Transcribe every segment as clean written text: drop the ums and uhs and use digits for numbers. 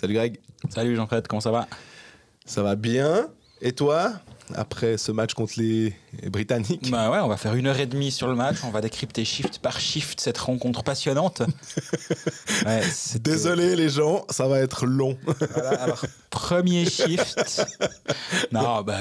Salut Greg. Salut Jean-Fred, comment ça va? Ça va bien. Et toi, après ce match contre les Britanniques? Bah ouais, on va faire 1h30 sur le match, on va décrypter shift par shift cette rencontre passionnante. Ouais, Désolé les gens, ça va être long. Voilà, alors, premier shift. Non, bah,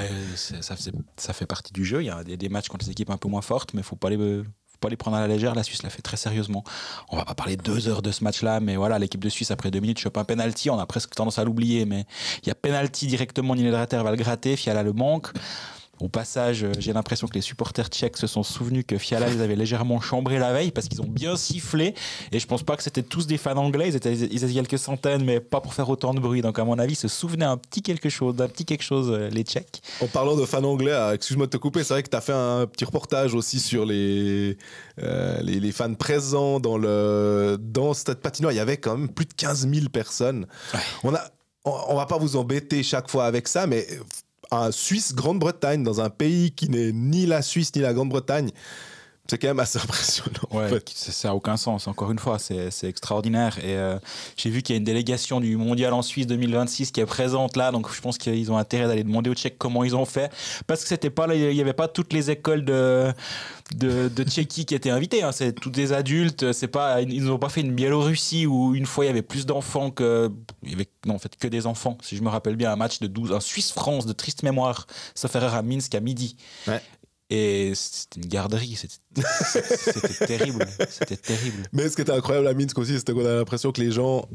ça fait partie du jeu. Il y a des matchs contre les équipes un peu moins fortes, mais il ne faut pas les prendre à la légère. La Suisse l'a fait très sérieusement. On va pas parler 2 heures de ce match-là, mais voilà, l'équipe de Suisse, après 2 minutes, chope un penalty. On a presque tendance à l'oublier, mais il y a penalty directement. Niederreiter va le gratter, Fiala le manque. Au passage, j'ai l'impression que les supporters tchèques se sont souvenus que Fiala les avait légèrement chambrés la veille parce qu'ils ont bien sifflé. Et je pense pas que c'était tous des fans anglais. Ils étaient quelques centaines, mais pas pour faire autant de bruit. Donc, à mon avis, ils se souvenaient d'un petit quelque chose, les Tchèques. En parlant de fans anglais, excuse-moi de te couper, c'est vrai que tu as fait un petit reportage aussi sur les fans présents dans Stade Patinoire. Il y avait quand même plus de 15 000 personnes. Ouais. On va pas vous embêter chaque fois avec ça, mais un Suisse-Grande-Bretagne dans un pays qui n'est ni la Suisse ni la Grande-Bretagne, c'est quand même assez impressionnant. Ouais, en fait. Ça n'a aucun sens. Encore une fois, c'est extraordinaire. Et j'ai vu qu'il y a une délégation du Mondial en Suisse 2026 qui est présente là. Donc je pense qu'ils ont intérêt d'aller demander aux Tchèques comment ils ont fait. Parce que il n'y avait pas toutes les écoles de Tchéquie qui étaient invitées. Hein. C'est tous des adultes. Ils n'ont pas fait une Biélorussie où une fois il y avait plus d'enfants que. Non, en fait, que des enfants. Si je me rappelle bien, un match de 12. Un Suisse-France de triste mémoire. Sauf erreur à Minsk à midi. Ouais. Et c'était une garderie, c'était terrible, c'était terrible. Mais ce qui était incroyable à Minsk aussi, c'était qu'on a l'impression que les gens,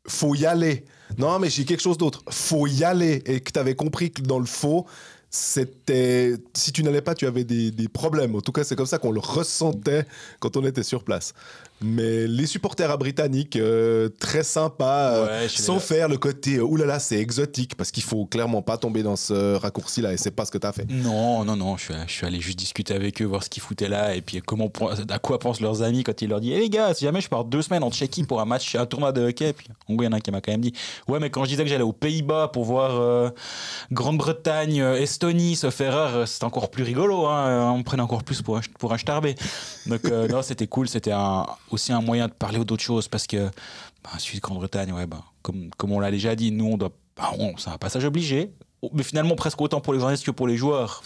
faut y aller. Non, mais j'ai quelque chose d'autre, faut y aller. Et que tu avais compris que dans le faux, c'était, si tu n'allais pas, tu avais des problèmes. En tout cas, c'est comme ça qu'on le ressentait quand on était sur place. Mais les supporters britanniques, très sympas, sans faire le côté oulala, c'est exotique, parce qu'il faut clairement pas tomber dans ce raccourci-là, et c'est pas ce que tu as fait. Non, je suis allé juste discuter avec eux, voir ce qu'ils foutaient là, et puis à quoi pensent leurs amis quand ils leur disent les gars, si jamais je pars 2 semaines en Tchéquie pour un match, un tournoi de hockey, puis en gros, il y en a un qui m'a quand même dit ouais, mais quand je disais que j'allais aux Pays-Bas pour voir Grande-Bretagne, Estonie, sauf erreur, c'était encore plus rigolo, hein, on me prenait encore plus pour un starbé. Donc, non, c'était cool, c'était aussi un moyen de parler d'autres choses parce que Suisse Grande-Bretagne, comme on l'a déjà dit, nous c'est un passage obligé, mais finalement presque autant pour les journalistes que pour les joueurs.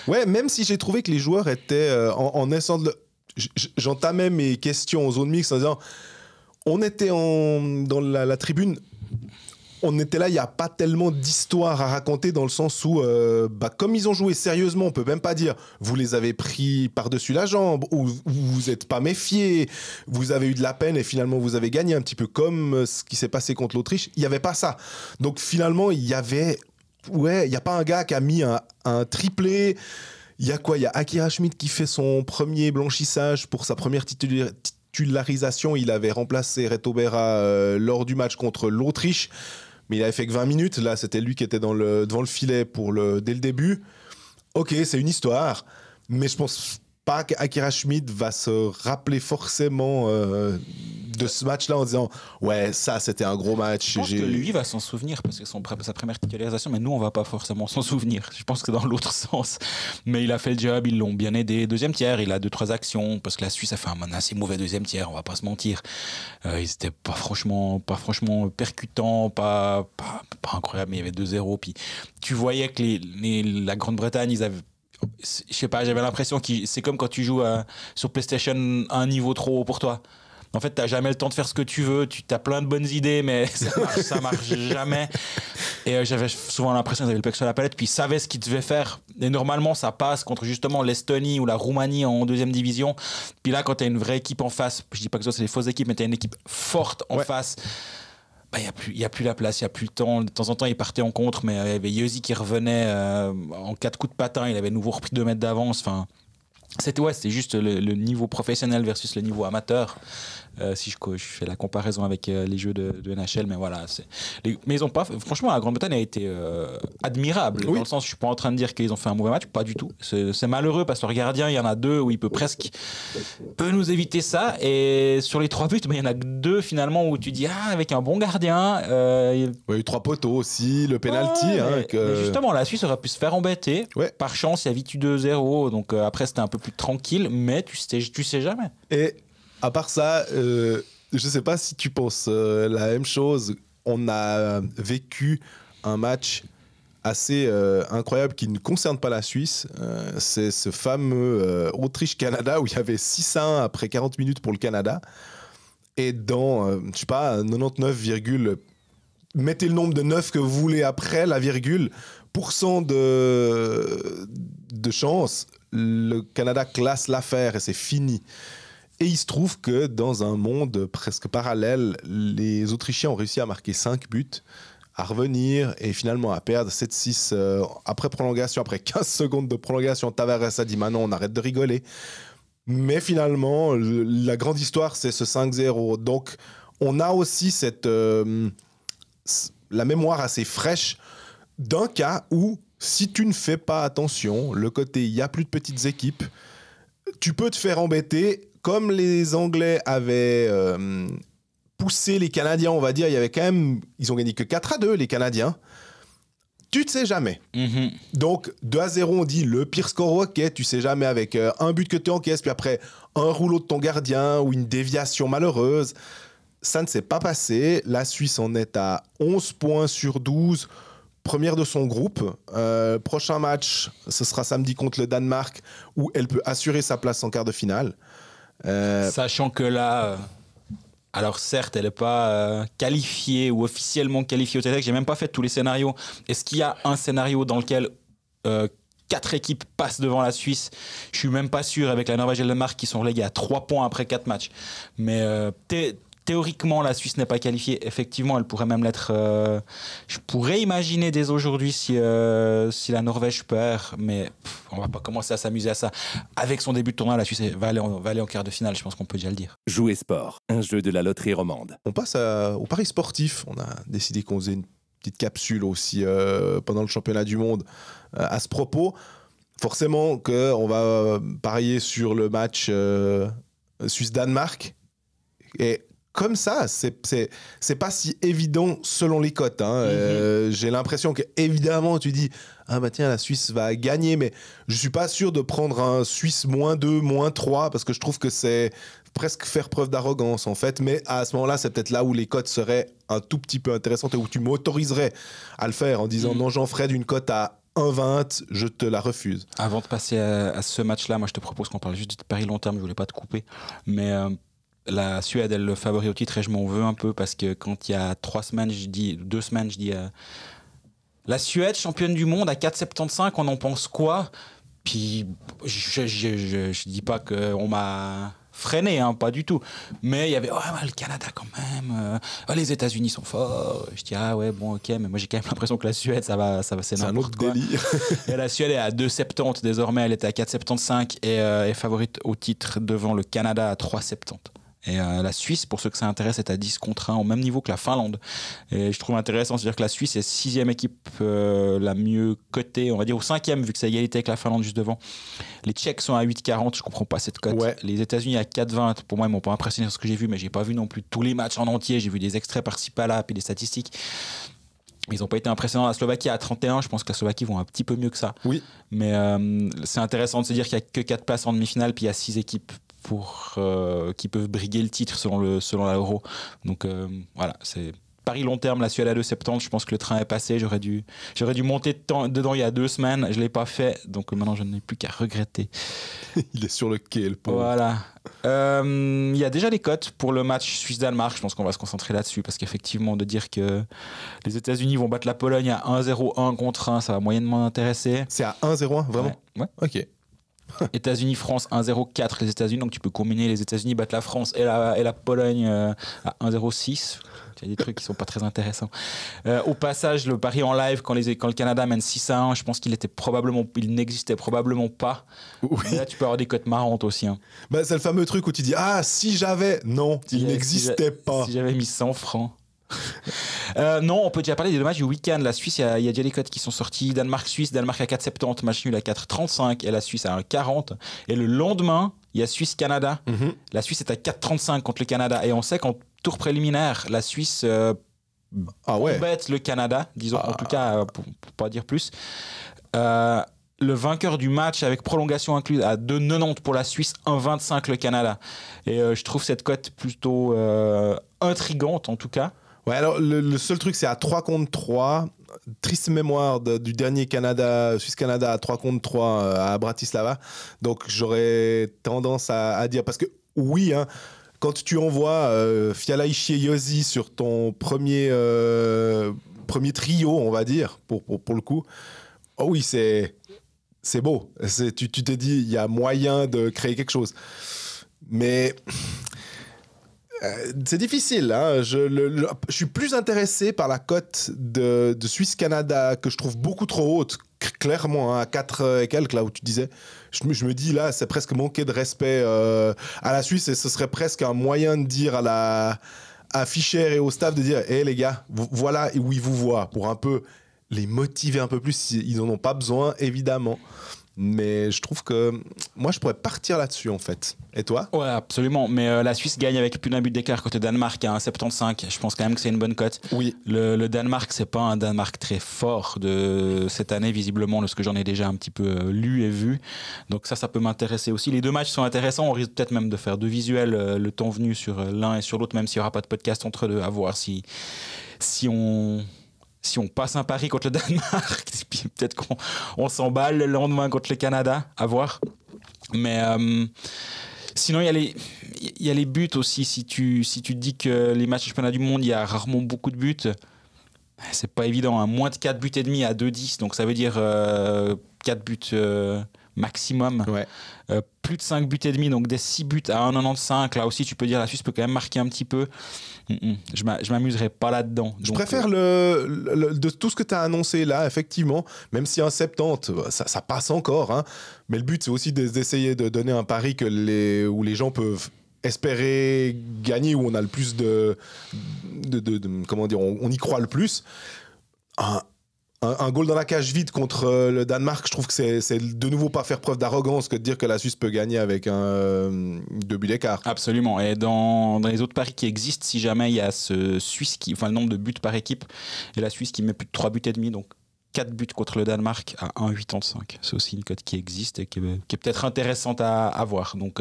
Ouais, même si j'ai trouvé que les joueurs étaient en essayant de j'entamais mes questions en zone mixte en disant on était dans la tribune. On était là, il n'y a pas tellement d'histoire à raconter dans le sens où, comme ils ont joué sérieusement, on ne peut même pas dire vous les avez pris par-dessus la jambe ou vous vous êtes pas méfiés, vous avez eu de la peine et finalement vous avez gagné, un petit peu comme ce qui s'est passé contre l'Autriche. Il n'y avait pas ça. Donc finalement, il y a pas un gars qui a mis un triplé. Il y a quoi? Il y a Akira Schmid qui fait son premier blanchissage pour sa première titularisation. Il avait remplacé Reto Berra lors du match contre l'Autriche. Mais il avait fait que 20 minutes. Là, c'était lui qui était devant le filet dès le début. Ok, c'est une histoire. Mais je pense pas qu'Akira Schmid va se rappeler forcément de ce match-là en disant ouais, ça, c'était un gros match. Je pense que lui va s'en souvenir parce que sa première titularisation, mais nous, on va pas forcément s'en souvenir. Je pense que dans l'autre sens. Mais il a fait le job, ils l'ont bien aidé. Deuxième tiers, il a 2-3 actions parce que la Suisse a fait un assez mauvais deuxième tiers, on va pas se mentir. Ils étaient pas franchement percutants, pas incroyable, mais il y avait 2-0. Puis tu voyais que la Grande-Bretagne, ils avaient. Je sais pas, j'avais l'impression que c'est comme quand tu joues sur PlayStation un niveau trop haut pour toi. En fait, t'as jamais le temps de faire ce que tu veux, tu as plein de bonnes idées, mais ça marche jamais. Et j'avais souvent l'impression qu'ils avaient le pec sur la palette, puis ils savaient ce qu'ils devaient faire. Et normalement, ça passe contre justement l'Estonie ou la Roumanie en 2e division. Puis là, quand t'as une vraie équipe en face, je dis pas que ça c'est des fausses équipes, mais t'as une équipe forte en face. Il n'y a plus la place, il n'y a plus le temps. De temps en temps, il partait en contre, mais il y avait Yossi qui revenait en 4 coups de patin. Il avait nouveau repris 2 mètres d'avance. Enfin, c'était juste le niveau professionnel versus le niveau amateur. Si je fais la comparaison avec les jeux de NHL, mais voilà. Mais ils ont pas. Franchement, la Grande-Bretagne a été admirable. Oui. Dans le sens, je suis pas en train de dire qu'ils ont fait un mauvais match, pas du tout. C'est malheureux parce que le gardien, il y en a 2 où il peut nous éviter ça. Et sur les 3 buts, il y en a que 2 finalement où tu dis avec un bon gardien. Il y a eu 3 poteaux aussi, le penalty. Mais justement, la Suisse aurait pu se faire embêter. Ouais. Par chance, il y a vite eu 2-0. Donc après, c'était un peu plus tranquille, mais tu sais jamais. Et à part ça, je sais pas si tu penses la même chose. On a vécu un match assez incroyable qui ne concerne pas la Suisse. C'est ce fameux Autriche-Canada où il y avait 6-1 après 40 minutes pour le Canada. Et dans, je sais pas, 99, mettez le nombre de 9 que vous voulez après la virgule, % de chance, le Canada classe l'affaire et c'est fini. Et il se trouve que dans un monde presque parallèle, les Autrichiens ont réussi à marquer 5 buts, à revenir et finalement à perdre 7-6 après prolongation, après 15 secondes de prolongation. Tavares a dit maintenant on arrête de rigoler. Mais finalement, la grande histoire, c'est ce 5-0. Donc, on a aussi la mémoire assez fraîche d'un cas où, si tu ne fais pas attention, le côté il n'y a plus de petites équipes, tu peux te faire embêter. Comme les Anglais avaient poussé les Canadiens, on va dire, il y avait quand même, ils ont gagné que 4-2, les Canadiens. Tu ne sais jamais. Donc, 2-0, on dit le pire score au hockey, tu ne sais jamais, avec un but que tu encaisses, puis après un rouleau de ton gardien ou une déviation malheureuse. Ça ne s'est pas passé. La Suisse en est à 11 points sur 12, première de son groupe. Prochain match, ce sera samedi contre le Danemark, où elle peut assurer sa place en quart de finale. Sachant que là... Alors certes, elle n'est pas qualifiée ou officiellement qualifiée au TEDx. J'ai même pas fait tous les scénarios. Est-ce qu'il y a un scénario dans lequel 4 équipes passent devant la Suisse? Je suis même pas sûr, avec la Norvège et le Danemark qui sont relégués à 3 points après 4 matchs. Mais théoriquement, la Suisse n'est pas qualifiée. Effectivement, elle pourrait même l'être. Je pourrais imaginer dès aujourd'hui si la Norvège perd, mais on va pas commencer à s'amuser à ça. Avec son début de tournoi, la Suisse va aller en quart de finale, je pense qu'on peut déjà le dire. Jouer sport, un jeu de la loterie romande. On passe au pari sportif. On a décidé qu'on faisait une petite capsule aussi pendant le championnat du monde à ce propos. Forcément qu'on va parier sur le match Suisse-Danemark. Et comme ça, c'est pas si évident selon les cotes. J'ai l'impression que, évidemment, tu dis ah bah tiens, la Suisse va gagner, mais je suis pas sûr de prendre un Suisse -2, -3, parce que je trouve que c'est presque faire preuve d'arrogance en fait. Mais à ce moment-là, c'est peut-être là où les cotes seraient un tout petit peu intéressantes et où tu m'autoriserais à le faire en disant non, Jean-Fred, une cote à 1,20, je te la refuse. Avant de passer à ce match-là, moi je te propose qu'on parle juste de pari long terme. Je voulais pas te couper, mais la Suède, elle le favori au titre et je m'en veux un peu parce que quand il y a 2 semaines, je dis la Suède, championne du monde à 4,75, on en pense quoi? Puis je dis pas qu'on m'a freiné, hein, pas du tout. Mais il y avait le Canada quand même. Les États-Unis sont forts. Je dis ouais bon ok, mais moi j'ai quand même l'impression que la Suède ça va c'est n'importe quoi. Délire. Et la Suède est à 2,70 désormais, elle était à 4,75 et est favorite au titre devant le Canada à 3,70. Et la Suisse, pour ceux que ça intéresse, est à 10 contre 1, au même niveau que la Finlande. Et je trouve intéressant, c'est-à-dire que la Suisse est 6e équipe la mieux cotée, on va dire au 5e, vu que c'est égalité avec la Finlande juste devant. Les Tchèques sont à 8,40, je comprends pas cette cote. Ouais. Les États-Unis à 4,20, pour moi, ils m'ont pas impressionné sur ce que j'ai vu, mais j'ai pas vu non plus tous les matchs en entier. J'ai vu des extraits par-ci par-là, puis des statistiques. Ils n'ont pas été impressionnants. La Slovaquie à 31, je pense que la Slovaquie vont un petit peu mieux que ça. Oui. Mais c'est intéressant de se dire qu'il n'y a que 4 places en demi-finale, puis il y a 6 équipes qui peuvent briguer le titre selon la Euro. Donc voilà, c'est pari long terme, la Suède à 2,70. Je pense que le train est passé. J'aurais dû monter dedans il y a 2 semaines. Je ne l'ai pas fait, donc maintenant je n'ai plus qu'à regretter. Il est sur le quai, le pauvre. Voilà. Il y a déjà les cotes pour le match Suisse-Danemark. Je pense qu'on va se concentrer là-dessus parce qu'effectivement, de dire que les États-Unis vont battre la Pologne à 1-0-1 contre 1, ça va moyennement intéresser. C'est à 1-0-1, vraiment? Ouais. Ok. États-Unis-France 1-0-4 les États-Unis, donc tu peux combiner les États-Unis battent la France et la Pologne à 1-0-6. Il y a des trucs qui sont pas très intéressants. Au passage, le pari en live quand le Canada mène 6-1, je pense qu'il n'existait probablement pas. Oui. Mais là, tu peux avoir des cotes marrantes aussi. Hein. Bah, c'est le fameux truc où tu dis si j'avais, non, il n'existait pas. Si j'avais mis 100 francs. Non, on peut déjà parler des deux matchs du week-end. La Suisse, il y a déjà les cotes qui sont sortis. Danemark-Suisse, Danemark à 4,70, match nul à 4,35 et la Suisse à 1,40. Et le lendemain, il y a Suisse-Canada. La Suisse est à 4,35 contre le Canada. Et on sait qu'en tour préliminaire, la Suisse embête le Canada, disons, en tout cas, pour pas dire plus. La le vainqueur du match avec prolongation incluse à 2,90 pour la Suisse, 1,25 le Canada. Et je trouve cette cote plutôt intrigante en tout cas. Ouais, alors le seul truc, c'est à 3 contre 3. Triste mémoire du dernier Suisse-Canada à 3 contre 3 à Bratislava. Donc j'aurais tendance à dire, parce que oui, hein, quand tu envoies Fiala Ishii et Yossi sur ton premier trio, on va dire, pour le coup, oh oui, c'est beau. Tu te dis, il y a moyen de créer quelque chose. Mais c'est difficile. Hein. Je suis plus intéressé par la cote de Suisse-Canada, que je trouve beaucoup trop haute, clairement, hein, à 4 et quelques, là où tu disais. Je me dis, là, c'est presque manquer de respect à la Suisse, et ce serait presque un moyen de dire à Fischer et au staff de dire, hé les gars, voilà où ils vous voient, pour un peu les motiver un peu plus. Ils n'en ont pas besoin, évidemment. Mais je trouve que moi, je pourrais partir là-dessus, en fait. Et toi ? Ouais, absolument. Mais la Suisse gagne avec plus d'un but d'écart côté Danemark à 1,75. Je pense quand même que c'est une bonne cote. Oui. Le Danemark, c'est pas un Danemark très fort de cette année, visiblement, de ce que j'en ai déjà un petit peu lu et vu. Donc ça peut m'intéresser aussi. Les deux matchs sont intéressants. On risque peut-être même de faire deux visuels le temps venu sur l'un et sur l'autre, même s'il n'y aura pas de podcast entre deux, à voir si on passe un pari contre le Danemark, puis peut-être qu'on s'emballe le lendemain contre le Canada, à voir. Mais sinon, il y a les buts aussi. Si tu te dis que les matchs de championnat du monde, il y a rarement beaucoup de buts, c'est pas évident. Hein. Moins de 4 buts et demi à 2,10, donc ça veut dire 4 buts maximum. Ouais. Plus de 5 buts et demi, donc des 6 buts à 1,95. Là aussi, tu peux dire la Suisse peut quand même marquer un petit peu. Je m'amuserai pas là-dedans. Je préfère de tout ce que tu as annoncé là, effectivement, même si un 70, ça passe encore. Hein, mais le but, c'est aussi d'essayer de donner un pari où les gens peuvent espérer gagner, où on a le plus comment dire, on y croit le plus. Un goal dans la cage vide contre le Danemark, je trouve que c'est de nouveau pas faire preuve d'arrogance que de dire que la Suisse peut gagner avec 2 buts d'écart. Absolument. Et dans les autres paris qui existent, si jamais il y a le nombre de buts par équipe, et la Suisse qui met plus de 3 buts et demi, donc 4 buts contre le Danemark à 1,85. C'est aussi une cote qui existe et qui est peut-être intéressante à voir. Donc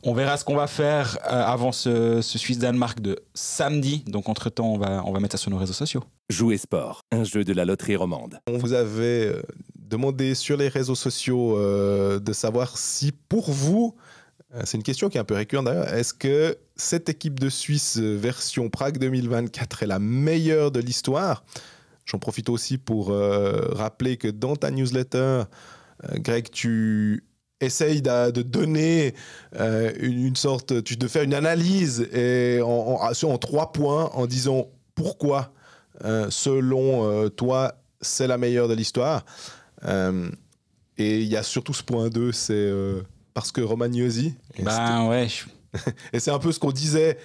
on verra ce qu'on va faire avant ce Suisse-Danemark de samedi. Donc entre-temps, on va mettre ça sur nos réseaux sociaux. Jouer Sport, un jeu de la loterie romande. On vous avait demandé sur les réseaux sociaux de savoir si pour vous, c'est une question qui est un peu récurrente d'ailleurs, est-ce que cette équipe de Suisse version Prague 2024 est la meilleure de l'histoire ? J'en profite aussi pour rappeler que dans ta newsletter, Greg, tu essaye de donner de faire une analyse en 3 points en disant pourquoi, selon toi, c'est la meilleure de l'histoire. Et il y a surtout ce point 2, c'est parce que Romagnosi. Ouais. Et c'est un peu ce qu'on disait,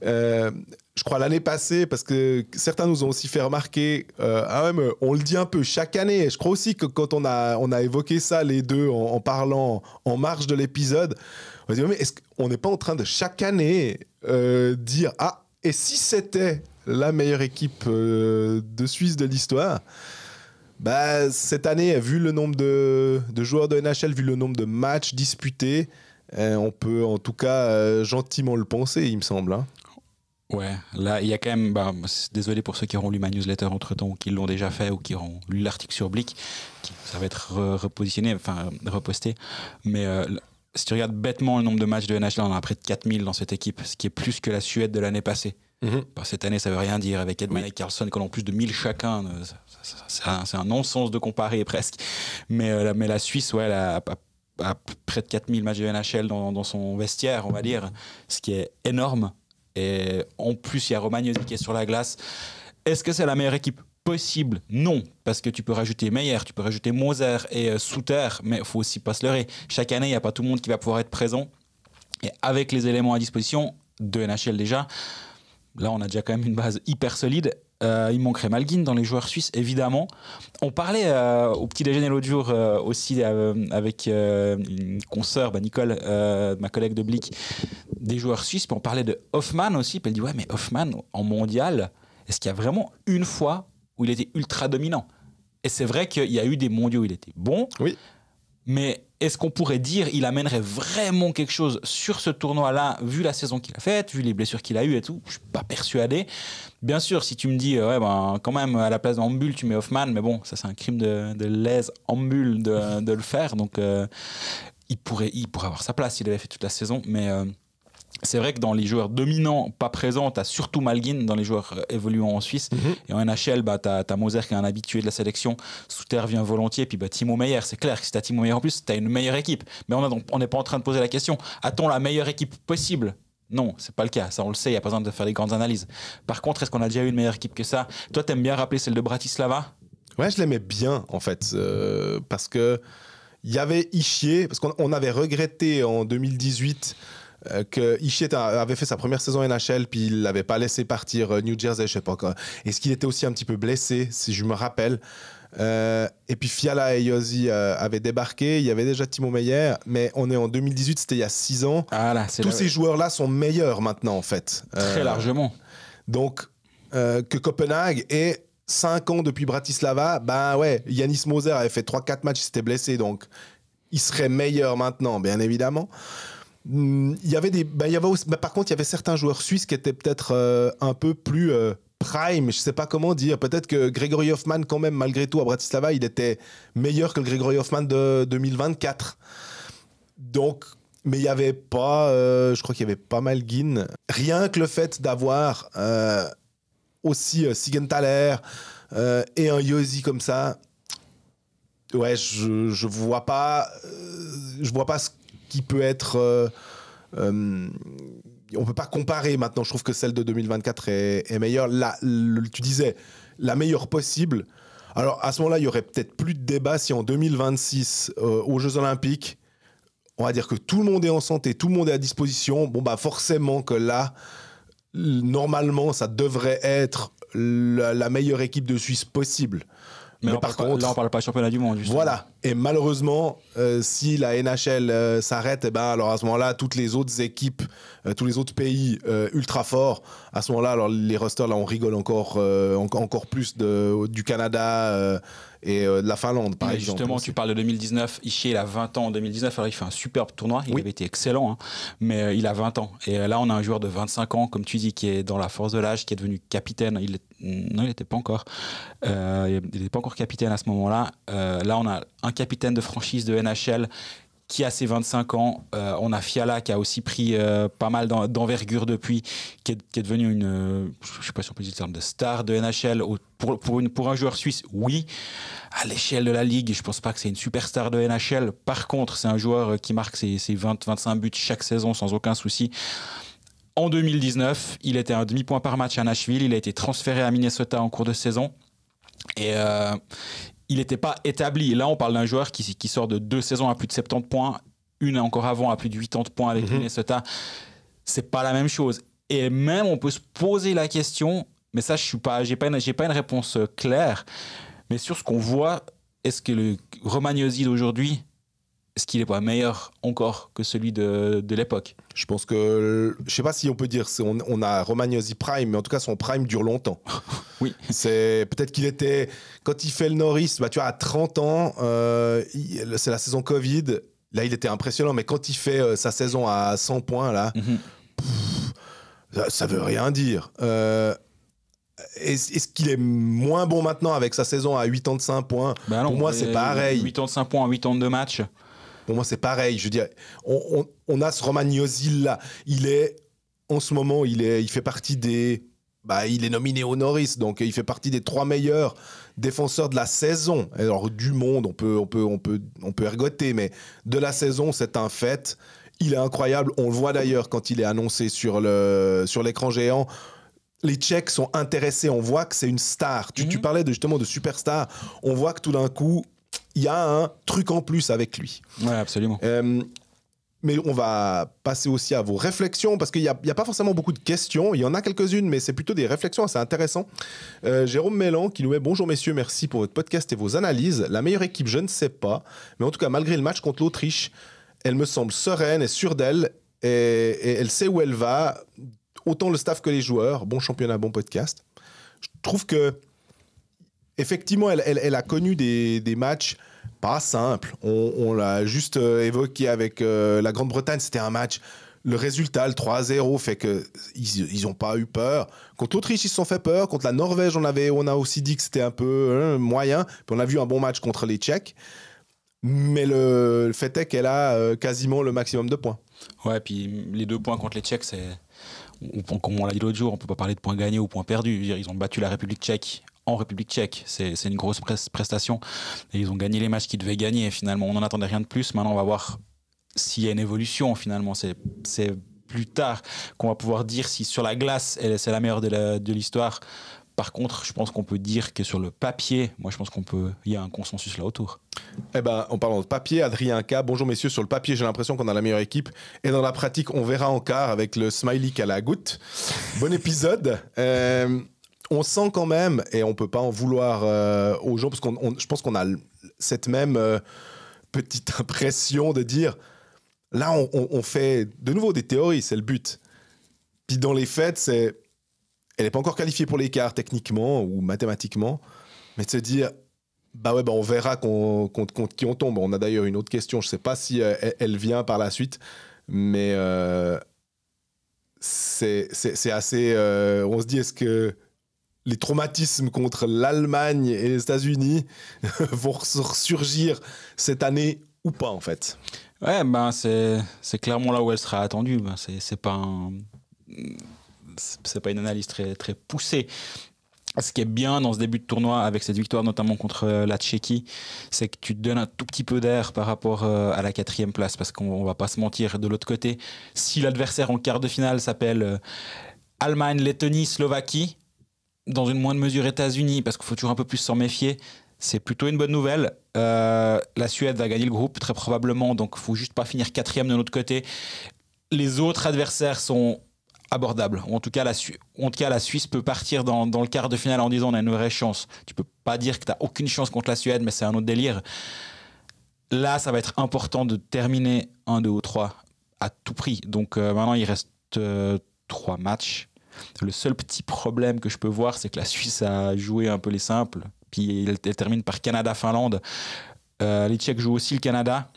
je crois, l'année passée, parce que certains nous ont aussi fait remarquer, mais on le dit un peu chaque année. Et je crois aussi que quand on a évoqué ça, les deux, en parlant en marge de l'épisode, on se dit, mais est-ce qu'on n'est pas en train de chaque année dire, et si c'était la meilleure équipe de Suisse de l'histoire ? Cette année, vu le nombre de joueurs de NHL, vu le nombre de matchs disputés, on peut en tout cas gentiment le penser, il me semble. Hein. Ouais, là, il y a quand même... désolé pour ceux qui auront lu ma newsletter entre-temps, ou qui l'ont déjà fait, ou qui auront lu l'article sur Blick. Ça va être reposté. Mais si tu regardes bêtement le nombre de matchs de NHL, on a près de 4000 dans cette équipe, ce qui est plus que la Suède de l'année passée. Cette année, ça veut rien dire. Avec Edman et Karlsson, qui en ont plus de 1000 chacun, c'est un non-sens de comparer presque. Mais la Suisse, ouais, a près de 4000 matchs de NHL dans son vestiaire, on va dire, ce qui est énorme. Et en plus, il y a Romagnosi qui est sur la glace. Est-ce que c'est la meilleure équipe possible ? Non, parce que tu peux rajouter Meyer, tu peux rajouter Moser et Suter, mais il faut aussi pas se leurrer. Chaque année, il n'y a pas tout le monde qui va pouvoir être présent. Et avec les éléments à disposition de NHL déjà, là, on a déjà quand même une base hyper solide. Il manquerait Malgin dans les joueurs suisses, évidemment. On parlait au petit déjeuner l'autre jour aussi avec une consoeur, Nicole, ma collègue de Blick, des joueurs suisses. Puis on parlait de Hoffman aussi. Puis elle dit, ouais, mais Hoffman, en mondial, est-ce qu'il y a vraiment une fois où il était ultra dominant ? Et c'est vrai qu'il y a eu des mondiaux où il était bon. Oui. Mais est-ce qu'on pourrait dire il amènerait vraiment quelque chose sur ce tournoi-là, vu la saison qu'il a faite, vu les blessures qu'il a eues et tout? Je ne suis pas persuadé. Bien sûr, si tu me dis, quand même, à la place d'Ambul, tu mets Hoffman, mais bon, ça c'est un crime de lèse Ambul de le faire. Donc, il pourrait avoir sa place s'il avait fait toute la saison. Mais c'est vrai que dans les joueurs dominants, pas présents, tu as surtout Malguin dans les joueurs évoluant en Suisse. Et en NHL, tu as Moser qui est un habitué de la sélection. Souter vient volontiers. Puis Timo Meyer, c'est clair que si tu as Timo Meyer en plus, tu as une meilleure équipe. Mais on n'est pas en train de poser la question, a-t-on la meilleure équipe possible? Non, c'est pas le cas. Ça, on le sait, il n'y a pas besoin de faire des grandes analyses. Par contre, est-ce qu'on a déjà eu une meilleure équipe que ça? Toi, tu aimes bien rappeler celle de Bratislava? Ouais, je l'aimais bien, en fait. Parce que il y avait Ischier, parce qu'on avait regretté en 2018 que Ischier avait fait sa première saison NHL, puis il l'avait pas laissé partir New Jersey, je sais pas quoi. Est-ce qu'il était aussi un petit peu blessé, si je me rappelle? Et puis Fiala et Josi avaient débarqué, il y avait déjà Timo Meyer, mais on est en 2018, c'était il y a 6 ans. Ah là, tous ces joueurs-là sont meilleurs maintenant, en fait. Très largement. Donc, que Copenhague ait 5 ans depuis Bratislava, ben ouais, Yanis Moser avait fait 3-4 matchs, il s'était blessé, donc il serait meilleur maintenant, bien évidemment. Il y avait aussi, par contre, il y avait certains joueurs suisses qui étaient peut-être un peu plus prime, je sais pas comment dire. Peut-être que Gregory Hoffman, quand même, malgré tout, à Bratislava, il était meilleur que le Gregory Hoffman de 2024. Donc, mais il y avait pas, je crois qu'il y avait pas Malguin. Rien que le fait d'avoir aussi Siegenthaler et un Josi comme ça, ouais, je vois pas ce qui peut être. On peut pas comparer maintenant. Je trouve que celle de 2024 est meilleure. Tu disais la meilleure possible. Alors à ce moment-là, il y aurait peut-être plus de débat si en 2026 aux Jeux Olympiques, on va dire que tout le monde est en santé, tout le monde est à disposition. Bon bah forcément que là, normalement, ça devrait être la meilleure équipe de Suisse possible. Mais par contre, là, on parle pas championnat du monde. Justement. Voilà. Et malheureusement, si la NHL s'arrête, alors à ce moment-là, toutes les autres équipes, tous les autres pays ultra forts, à ce moment-là, alors les rosters, là, on rigole encore plus du Canada et de la Finlande, par exemple. Justement, tu parles de 2019. Ischier, il a 20 ans en 2019. Alors, il fait un superbe tournoi. Il avait été excellent, hein, mais il a 20 ans. Et là, on a un joueur de 25 ans, comme tu dis, qui est dans la force de l'âge, qui est devenu capitaine. Non, il n'était pas encore. Il n'était pas encore capitaine à ce moment-là. Là, on a un capitaine de franchise de NHL qui a ses 25 ans. On a Fiala qui a aussi pris pas mal d'envergure depuis, qui est devenu une, je ne sais pas si on peut dire le terme de star de NHL. Pour un joueur suisse, oui. À l'échelle de la Ligue, je ne pense pas que c'est une superstar de NHL. Par contre, c'est un joueur qui marque ses 20-25 buts chaque saison sans aucun souci. En 2019, il était à un demi-point par match à Nashville. Il a été transféré à Minnesota en cours de saison. Et il n'était pas établi. Là, on parle d'un joueur qui sort de 2 saisons à plus de 70 points, une encore avant à plus de 80 points avec Minnesota. C'est pas la même chose. Et même, on peut se poser la question, mais ça, j'ai pas une réponse claire. Mais sur ce qu'on voit, est-ce que le Romagnosi d'aujourd'hui, est-ce qu'il n'est pas meilleur encore que celui de l'époque? Je pense que, je sais pas si on peut dire, on a Romagnosi Prime, mais en tout cas son Prime dure longtemps. Oui. C'est peut-être qu'il était, quand il fait le Norris, tu vois, à 30 ans, c'est la saison Covid. Là, il était impressionnant, mais quand il fait sa saison à 100 points, là, ça veut rien dire. Est-ce qu'il est moins bon maintenant avec sa saison à 85 points? Non, pour moi, c'est pareil. 85 points en 82 matchs. Pour moi, c'est pareil. Je veux dire, on a ce Romagnosi là. En ce moment, il fait partie des. Il est nominé au Norris, donc il fait partie des 3 meilleurs défenseurs de la saison. Alors du monde, on peut ergoter, mais de la saison, c'est un fait. Il est incroyable. On le voit d'ailleurs quand il est annoncé sur l'écran géant. Les Tchèques sont intéressés. On voit que c'est une star. Tu parlais justement de superstar. On voit que tout d'un coup, il y a un truc en plus avec lui. Ouais, absolument. Mais on va passer aussi à vos réflexions, parce qu'il n'y a pas forcément beaucoup de questions. Il y en a quelques-unes, mais c'est plutôt des réflexions assez intéressantes. Jérôme Mélan qui nous met « Bonjour messieurs, merci pour votre podcast et vos analyses. La meilleure équipe, je ne sais pas. Mais en tout cas, malgré le match contre l'Autriche, elle me semble sereine et sûre d'elle. Et elle sait où elle va. Autant le staff que les joueurs. Bon championnat, bon podcast. » Je trouve que effectivement, elle a connu des matchs pas simples. On l'a juste évoqué avec la Grande-Bretagne. C'était un match. Le résultat, le 3-0, fait qu'ils n'ont pas eu peur. Contre l'Autriche, ils se sont fait peur. Contre la Norvège, on a aussi dit que c'était un peu moyen. Puis on a vu un bon match contre les Tchèques. Mais le fait est qu'elle a quasiment le maximum de points. Ouais, puis les 2 points contre les Tchèques, comme on l'a dit l'autre jour, on ne peut pas parler de points gagnés ou points perdus. Ils ont battu la République tchèque en République tchèque. C'est une grosse prestation. Et ils ont gagné les matchs qu'ils devaient gagner. Finalement, on n'en attendait rien de plus. Maintenant, on va voir s'il y a une évolution. Finalement, c'est plus tard qu'on va pouvoir dire si sur la glace, c'est la meilleure de l'histoire. Par contre, je pense qu'on peut dire que sur le papier, moi je pense il y a un consensus là autour. Eh ben, en parlant de papier, Adrien K, bonjour messieurs, sur le papier j'ai l'impression qu'on a la meilleure équipe et dans la pratique on verra en quart avec le smiley qu'à la goutte. Bon épisode. On sent quand même, et on peut pas en vouloir aux gens, parce que je pense qu'on a cette même petite impression de dire, là on fait de nouveau des théories, c'est le but. Puis dans les faits, elle n'est pas encore qualifiée pour l'écart techniquement ou mathématiquement, mais de se dire, on verra contre qui on tombe. On a d'ailleurs une autre question, je ne sais pas si elle vient par la suite, mais c'est assez... on se dit, est-ce que les traumatismes contre l'Allemagne et les États-Unis vont ressurgir cette année ou pas, en fait? Ouais, c'est clairement là où elle sera attendue. C'est pas une analyse très, très poussée. Ce qui est bien dans ce début de tournoi, avec cette victoire notamment contre la Tchéquie, c'est que tu te donnes un tout petit peu d'air par rapport à la 4e place, parce qu'on va pas se mentir, de l'autre côté, si l'adversaire en quart de finale s'appelle Allemagne, Lettonie, Slovaquie, dans une moindre mesure États-Unis, parce qu'il faut toujours un peu plus s'en méfier, c'est plutôt une bonne nouvelle. La Suède va gagner le groupe très probablement, donc il ne faut juste pas finir 4e de notre côté. Les autres adversaires sont abordable. En tout cas, la Suisse peut partir dans le quart de finale en disant on a une vraie chance. Tu peux pas dire que tu n'as aucune chance contre la Suède, mais c'est un autre délire. Là, ça va être important de terminer 1, 2 ou 3 à tout prix. Donc maintenant, il reste 3 matchs. Le seul petit problème que je peux voir, c'est que la Suisse a joué un peu les simples. Puis elle termine par Canada-Finlande. Les Tchèques jouent aussi le Canada,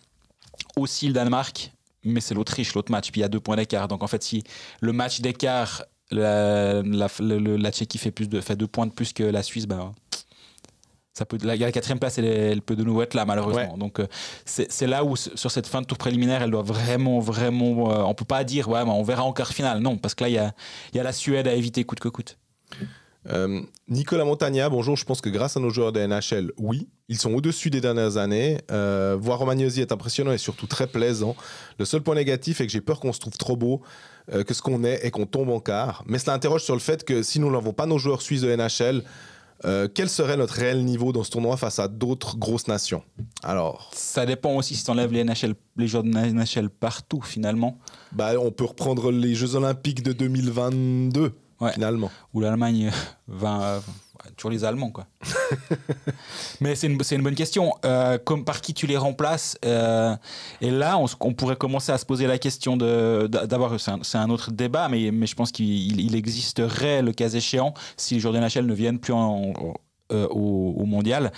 aussi le Danemark. Mais c'est l'Autriche, l'autre match, puis il y a 2 points d'écart. Donc en fait, si le match d'écart, la Tchéquie fait 2 points de plus que la Suisse, ça peut, la 4e place, elle peut de nouveau être là, malheureusement. Ouais. Donc c'est là où, sur cette fin de tour préliminaire, elle doit vraiment, on peut pas dire, on verra en quart finale. Non, parce que là, il y a la Suède à éviter coûte que coûte. Nicolas Montagna, bonjour. Je pense que grâce à nos joueurs de NHL, oui, ils sont au-dessus des dernières années. Voir Romagnosi est impressionnant et surtout très plaisant. Le seul point négatif est que j'ai peur qu'on se trouve trop beau, que ce qu'on est et qu'on tombe en quart. Mais cela interroge sur le fait que si nous n'avons pas nos joueurs suisses de NHL, quel serait notre réel niveau dans ce tournoi face à d'autres grosses nations? Alors, ça dépend aussi si tu enlèves les joueurs de NHL partout, finalement. On peut reprendre les Jeux Olympiques de 2022. Ouais. Finalement. Où l'Allemagne va toujours les Allemands, quoi. Mais c'est une bonne question. Comme par qui tu les remplaces et là, on pourrait commencer à se poser la question d'avoir... C'est un autre débat, mais je pense qu'il existerait, le cas échéant, si les joueurs de NHL ne viennent plus au mondial,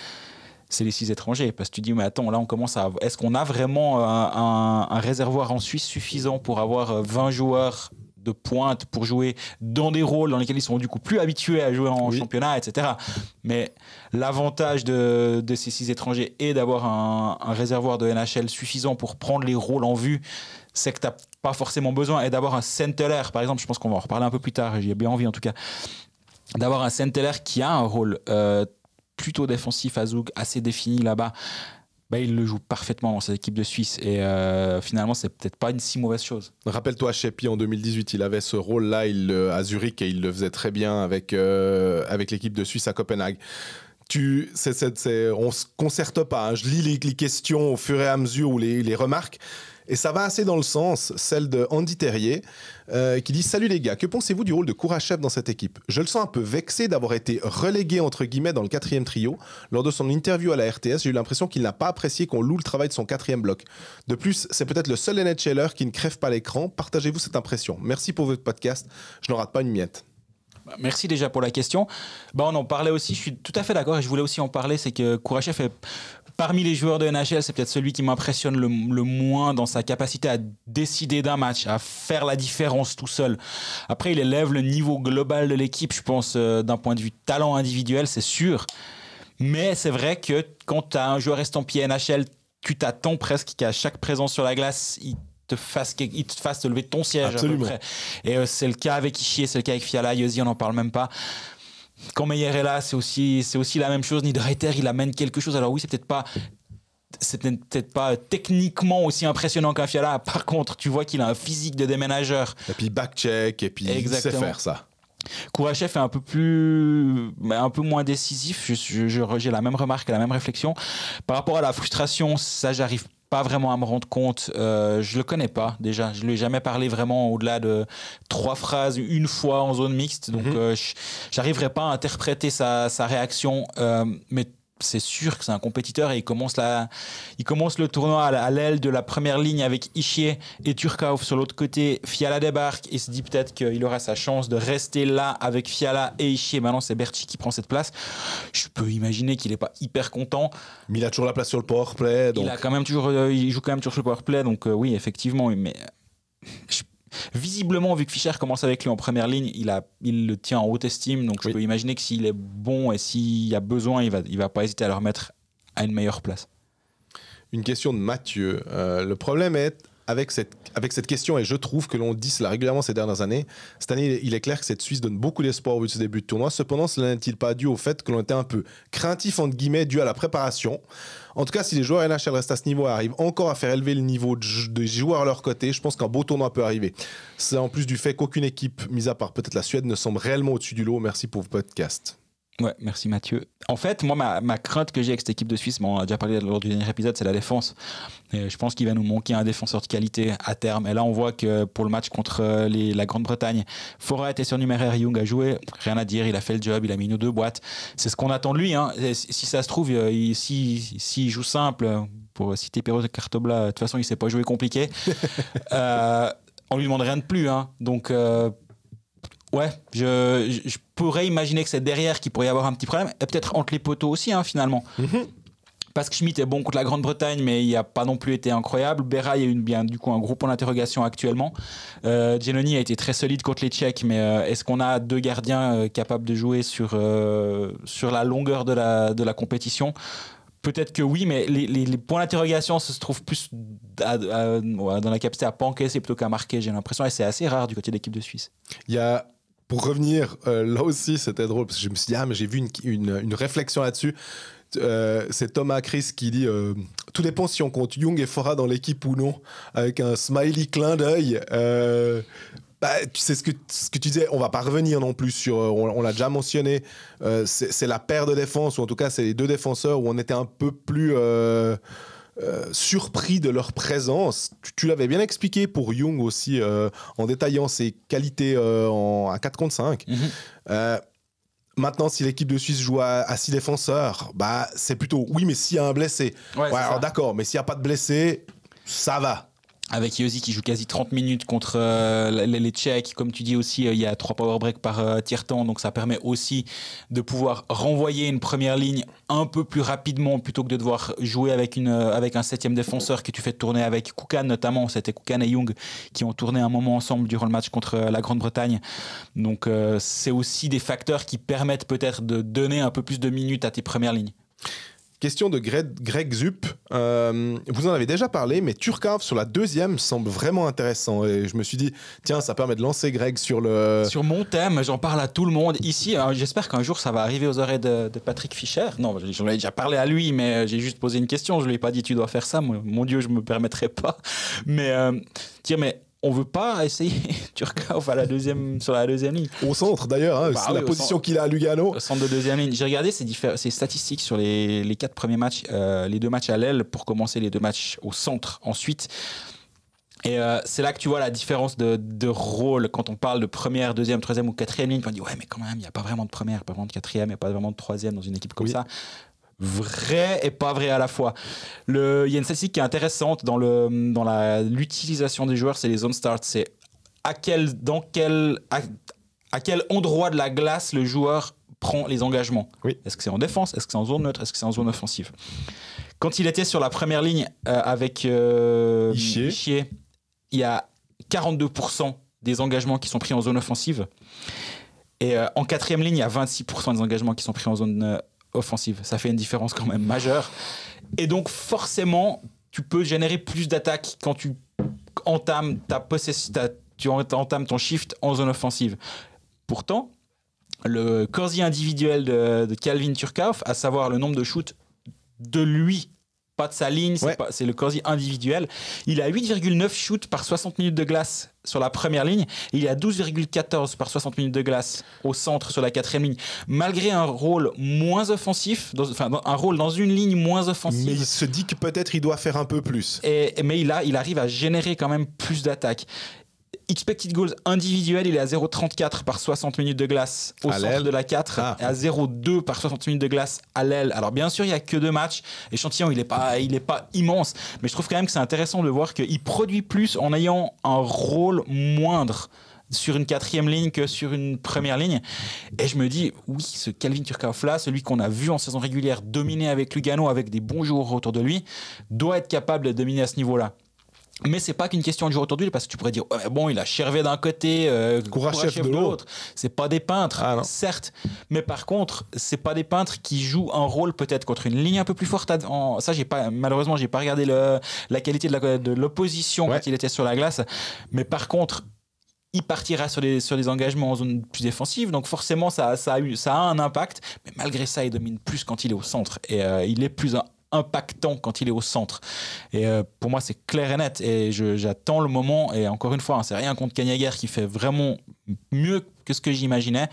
c'est les 6 étrangers. Parce que tu dis, mais attends, là, on commence à... Est-ce qu'on a vraiment un réservoir en Suisse suffisant pour avoir 20 joueurs de pointe pour jouer dans des rôles dans lesquels ils sont du coup plus habitués à jouer en championnat, etc. Mais l'avantage de ces 6 étrangers est d'avoir un réservoir de NHL suffisant pour prendre les rôles en vue, c'est que tu n'as pas forcément besoin, et d'avoir un Centeler, par exemple, je pense qu'on va en reparler un peu plus tard, j'ai bien envie en tout cas, d'avoir un Centeler qui a un rôle plutôt défensif à Zug, assez défini là-bas. Il le joue parfaitement dans cette équipe de Suisse et finalement c'est peut-être pas une si mauvaise chose. Rappelle-toi, Sheppy en 2018 il avait ce rôle-là à Zurich et il le faisait très bien avec l'équipe de Suisse à Copenhague. On se concerte pas, hein. Je lis les questions au fur et à mesure ou les remarques. Et ça va assez dans le sens, celle de Andy Terrier, qui dit « Salut les gars, que pensez-vous du rôle de Kourachev dans cette équipe ? Je le sens un peu vexé d'avoir été relégué entre guillemets dans le 4e trio. Lors de son interview à la RTS, j'ai eu l'impression qu'il n'a pas apprécié qu'on loue le travail de son 4e bloc. De plus, c'est peut-être le seul NHLer qui ne crève pas l'écran. Partagez-vous cette impression. Merci pour votre podcast. Je n'en rate pas une miette. » Merci déjà pour la question. On en parlait aussi, je suis tout à fait d'accord et je voulais aussi en parler, c'est que Kourachev est parmi les joueurs de NHL, c'est peut-être celui qui m'impressionne le moins dans sa capacité à décider d'un match, à faire la différence tout seul. Après, il élève le niveau global de l'équipe, je pense, d'un point de vue talent individuel, c'est sûr. Mais c'est vrai que quand tu as un joueur estampillé NHL, tu t'attends presque qu'à chaque présence sur la glace, il te fasse te lever de ton siège. Absolument. À peu près. Et c'est le cas avec Ischier, c'est le cas avec Fiala, Yossi, on n'en parle même pas. Quand Meyer est là, c'est aussi la même chose. Niederreiter, il amène quelque chose. Alors oui, c'est peut-être pas techniquement aussi impressionnant qu'un Fiala. Par contre, tu vois qu'il a un physique de déménageur. Et puis back-check, et puis Exactement. il sait faire ça. Kourachev est un peu moins décisif. J'ai la même remarque, la même réflexion. Par rapport à la frustration, ça, j'arrive pas vraiment à me rendre compte. Je le connais pas déjà. Je lui ai jamais parlé vraiment au-delà de 3 phrases une fois en zone mixte. Donc, j'arriverai pas à interpréter sa réaction. Mais c'est sûr que c'est un compétiteur et il commence le tournoi à l'aile de la première ligne avec Ischier et Turkov sur l'autre côté. Fiala débarque et se dit peut-être qu'il aura sa chance de rester là avec Fiala et Ischier. Maintenant, c'est Berchi qui prend cette place. Je peux imaginer qu'il n'est pas hyper content. Mais il a toujours la place sur le powerplay. Donc... Il joue quand même toujours sur le powerplay. Donc oui, effectivement. Mais visiblement, vu que Fischer commence avec lui en première ligne, il le tient en haute estime. Donc je peux imaginer que s'il est bon et s'il y a besoin, il va pas hésiter à le remettre à une meilleure place. Une question de Mathieu. Le problème est avec cette question, et je trouve que l'on dit cela régulièrement ces dernières années, cette année, il est clair que cette Suisse donne beaucoup d'espoir au vu de ce début de tournoi. Cependant, cela n'est-il pas dû au fait que l'on était un peu craintif, entre guillemets, dû à la préparation? En tout cas, si les joueurs NHL restent à ce niveau et arrivent encore à faire élever le niveau des joueurs à leur côté, je pense qu'un beau tournoi peut arriver. C'est en plus du fait qu'aucune équipe, mis à part peut-être la Suède, ne semble réellement au-dessus du lot. Merci pour vos podcasts. Ouais, merci Mathieu. En fait, moi, ma crainte que j'ai avec cette équipe de Suisse, on a déjà parlé lors du dernier épisode, c'est la défense. Et je pense qu'il va nous manquer un défenseur de qualité à terme. Et là, on voit que pour le match contre la Grande-Bretagne, Fora était surnuméraire, Young a joué, rien à dire, il a fait le job, il a mis nos 2 boîtes. C'est ce qu'on attend de lui. Hein. Si ça se trouve, s'il joue simple, pour citer Perrault de Cartobla, de toute façon, il ne sait pas jouer compliqué. On lui demande rien de plus. Hein. Donc... ouais, je pourrais imaginer que c'est derrière qu'il pourrait y avoir un petit problème, et peut-être entre les poteaux aussi, hein, finalement. Parce que Schmitt est bon contre la Grande-Bretagne, mais il n'a pas non plus été incroyable. Berra, il y a eu du coup un gros point d'interrogation actuellement. Giannoni a été très solide contre les Tchèques, mais est-ce qu'on a 2 gardiens capables de jouer sur la longueur de la compétition ? Peut-être que oui, mais les points d'interrogation se trouvent plus dans la capacité à pas encaisser plutôt qu'à marquer, j'ai l'impression, et c'est assez rare du côté de l'équipe de Suisse. Il y a, pour revenir, là aussi c'était drôle, parce que je me suis dit, mais j'ai vu une réflexion là-dessus. C'est Thomas Chris qui dit tout dépend si on compte Young et Fora dans l'équipe ou non, avec un smiley clin d'œil. Tu sais ce que tu disais, on va pas revenir non plus sur, on l'a déjà mentionné, c'est la paire de défense, ou en tout cas c'est les 2 défenseurs où on était un peu plus surpris de leur présence. Tu l'avais bien expliqué pour Young aussi, en détaillant ses qualités à 4 contre 5. Maintenant, si l'équipe de Suisse joue à 6 défenseurs, c'est plutôt oui, mais s'il y a un blessé. Ouais, alors d'accord, mais s'il n'y a pas de blessé, ça va. Avec Yossi qui joue quasi 30 minutes contre les Tchèques. Comme tu dis aussi, il y a 3 power breaks par tiers-temps, donc ça permet aussi de pouvoir renvoyer une première ligne un peu plus rapidement plutôt que de devoir jouer avec un 7e défenseur que tu fais tourner avec Kukan notamment. C'était Kukan et Young qui ont tourné un moment ensemble durant le match contre la Grande-Bretagne. Donc c'est aussi des facteurs qui permettent peut-être de donner un peu plus de minutes à tes premières lignes. Question de Greg Zup. Vous en avez déjà parlé, mais Turkov sur la 2e semble vraiment intéressant. Et je me suis dit, tiens, ça permet de lancer Greg sur le... Sur mon thème, j'en parle à tout le monde ici. J'espère qu'un jour, ça va arriver aux oreilles de Patrick Fischer. Non, j'en ai déjà parlé à lui, mais j'ai juste posé une question. Je ne lui ai pas dit, tu dois faire ça. Mon Dieu, je ne me permettrai pas. Mais, on ne veut pas essayer Turkov sur la 2e ligne. Au centre d'ailleurs, hein, c'est la position qu'il a à Lugano. Au centre de 2e ligne. J'ai regardé ses statistiques sur les 4 premiers matchs, les 2 matchs à l'aile pour commencer, les 2 matchs au centre ensuite. Et c'est là que tu vois la différence de rôle quand on parle de première, 2e, 3e ou 4e ligne. On dit ouais, mais quand même, il n'y a pas vraiment de première, pas vraiment de 4e, il n'y a pas vraiment de 3e dans une équipe comme ça. Vrai et pas vrai à la fois. Il y a une statistique qui est intéressante dans l'utilisation des joueurs, c'est les zone starts. C'est à quel endroit de la glace le joueur prend les engagements. Oui. Est-ce que c'est en défense? Est-ce que c'est en zone neutre? Est-ce que c'est en zone offensive? Quand il était sur la première ligne avec Ishier, il y a 42% des engagements qui sont pris en zone offensive. Et en quatrième ligne, il y a 26% des engagements qui sont pris en zone offensive. Ça fait une différence quand même majeure. Et donc forcément, tu peux générer plus d'attaques quand tu entames entames ton shift en zone offensive. Pourtant, le corsi individuel de Calvin Turcoff, à savoir le nombre de shoots de lui, pas de sa ligne, c'est le corsi individuel, il a 8,9 shoots par 60 minutes de glace sur la première ligne, et il a 12,14 par 60 minutes de glace au centre sur la quatrième ligne, malgré un rôle moins offensif, un rôle dans une ligne moins offensive. Mais il se dit que peut-être il doit faire un peu plus. Mais il arrive à générer quand même plus d'attaques. Expected goals individuel, il est à 0,34 par 60 minutes de glace au centre de la 4 et à 0,2 par 60 minutes de glace à l'aile. Alors bien sûr, il n'y a que 2 matchs. L'échantillon, il est pas immense. Mais je trouve quand même que c'est intéressant de voir qu'il produit plus en ayant un rôle moindre sur une quatrième ligne que sur une première ligne. Et je me dis, oui, ce Calvin Turcoff-là, celui qu'on a vu en saison régulière dominer avec Lugano, avec des bons joueurs autour de lui, doit être capable de dominer à ce niveau-là. Mais c'est pas qu'une question de joueur autour de lui, parce que tu pourrais dire, bon, il a Chervé d'un côté, Kourachev de l'autre. C'est pas des peintres, certes. Mais par contre, c'est pas des peintres qui jouent un rôle peut-être contre une ligne un peu plus forte. Ça, malheureusement, j'ai pas regardé la qualité de l'opposition quand il était sur la glace. Mais par contre, il partira sur des engagements en zone plus défensive, donc forcément, ça a un impact. Mais malgré ça, il domine plus quand il est au centre. Et il est plus impactant quand il est au centre. Et pour moi, c'est clair et net. Et j'attends le moment. Et encore une fois, c'est rien contre Kagnaguer qui fait vraiment mieux que ce que j'imaginais.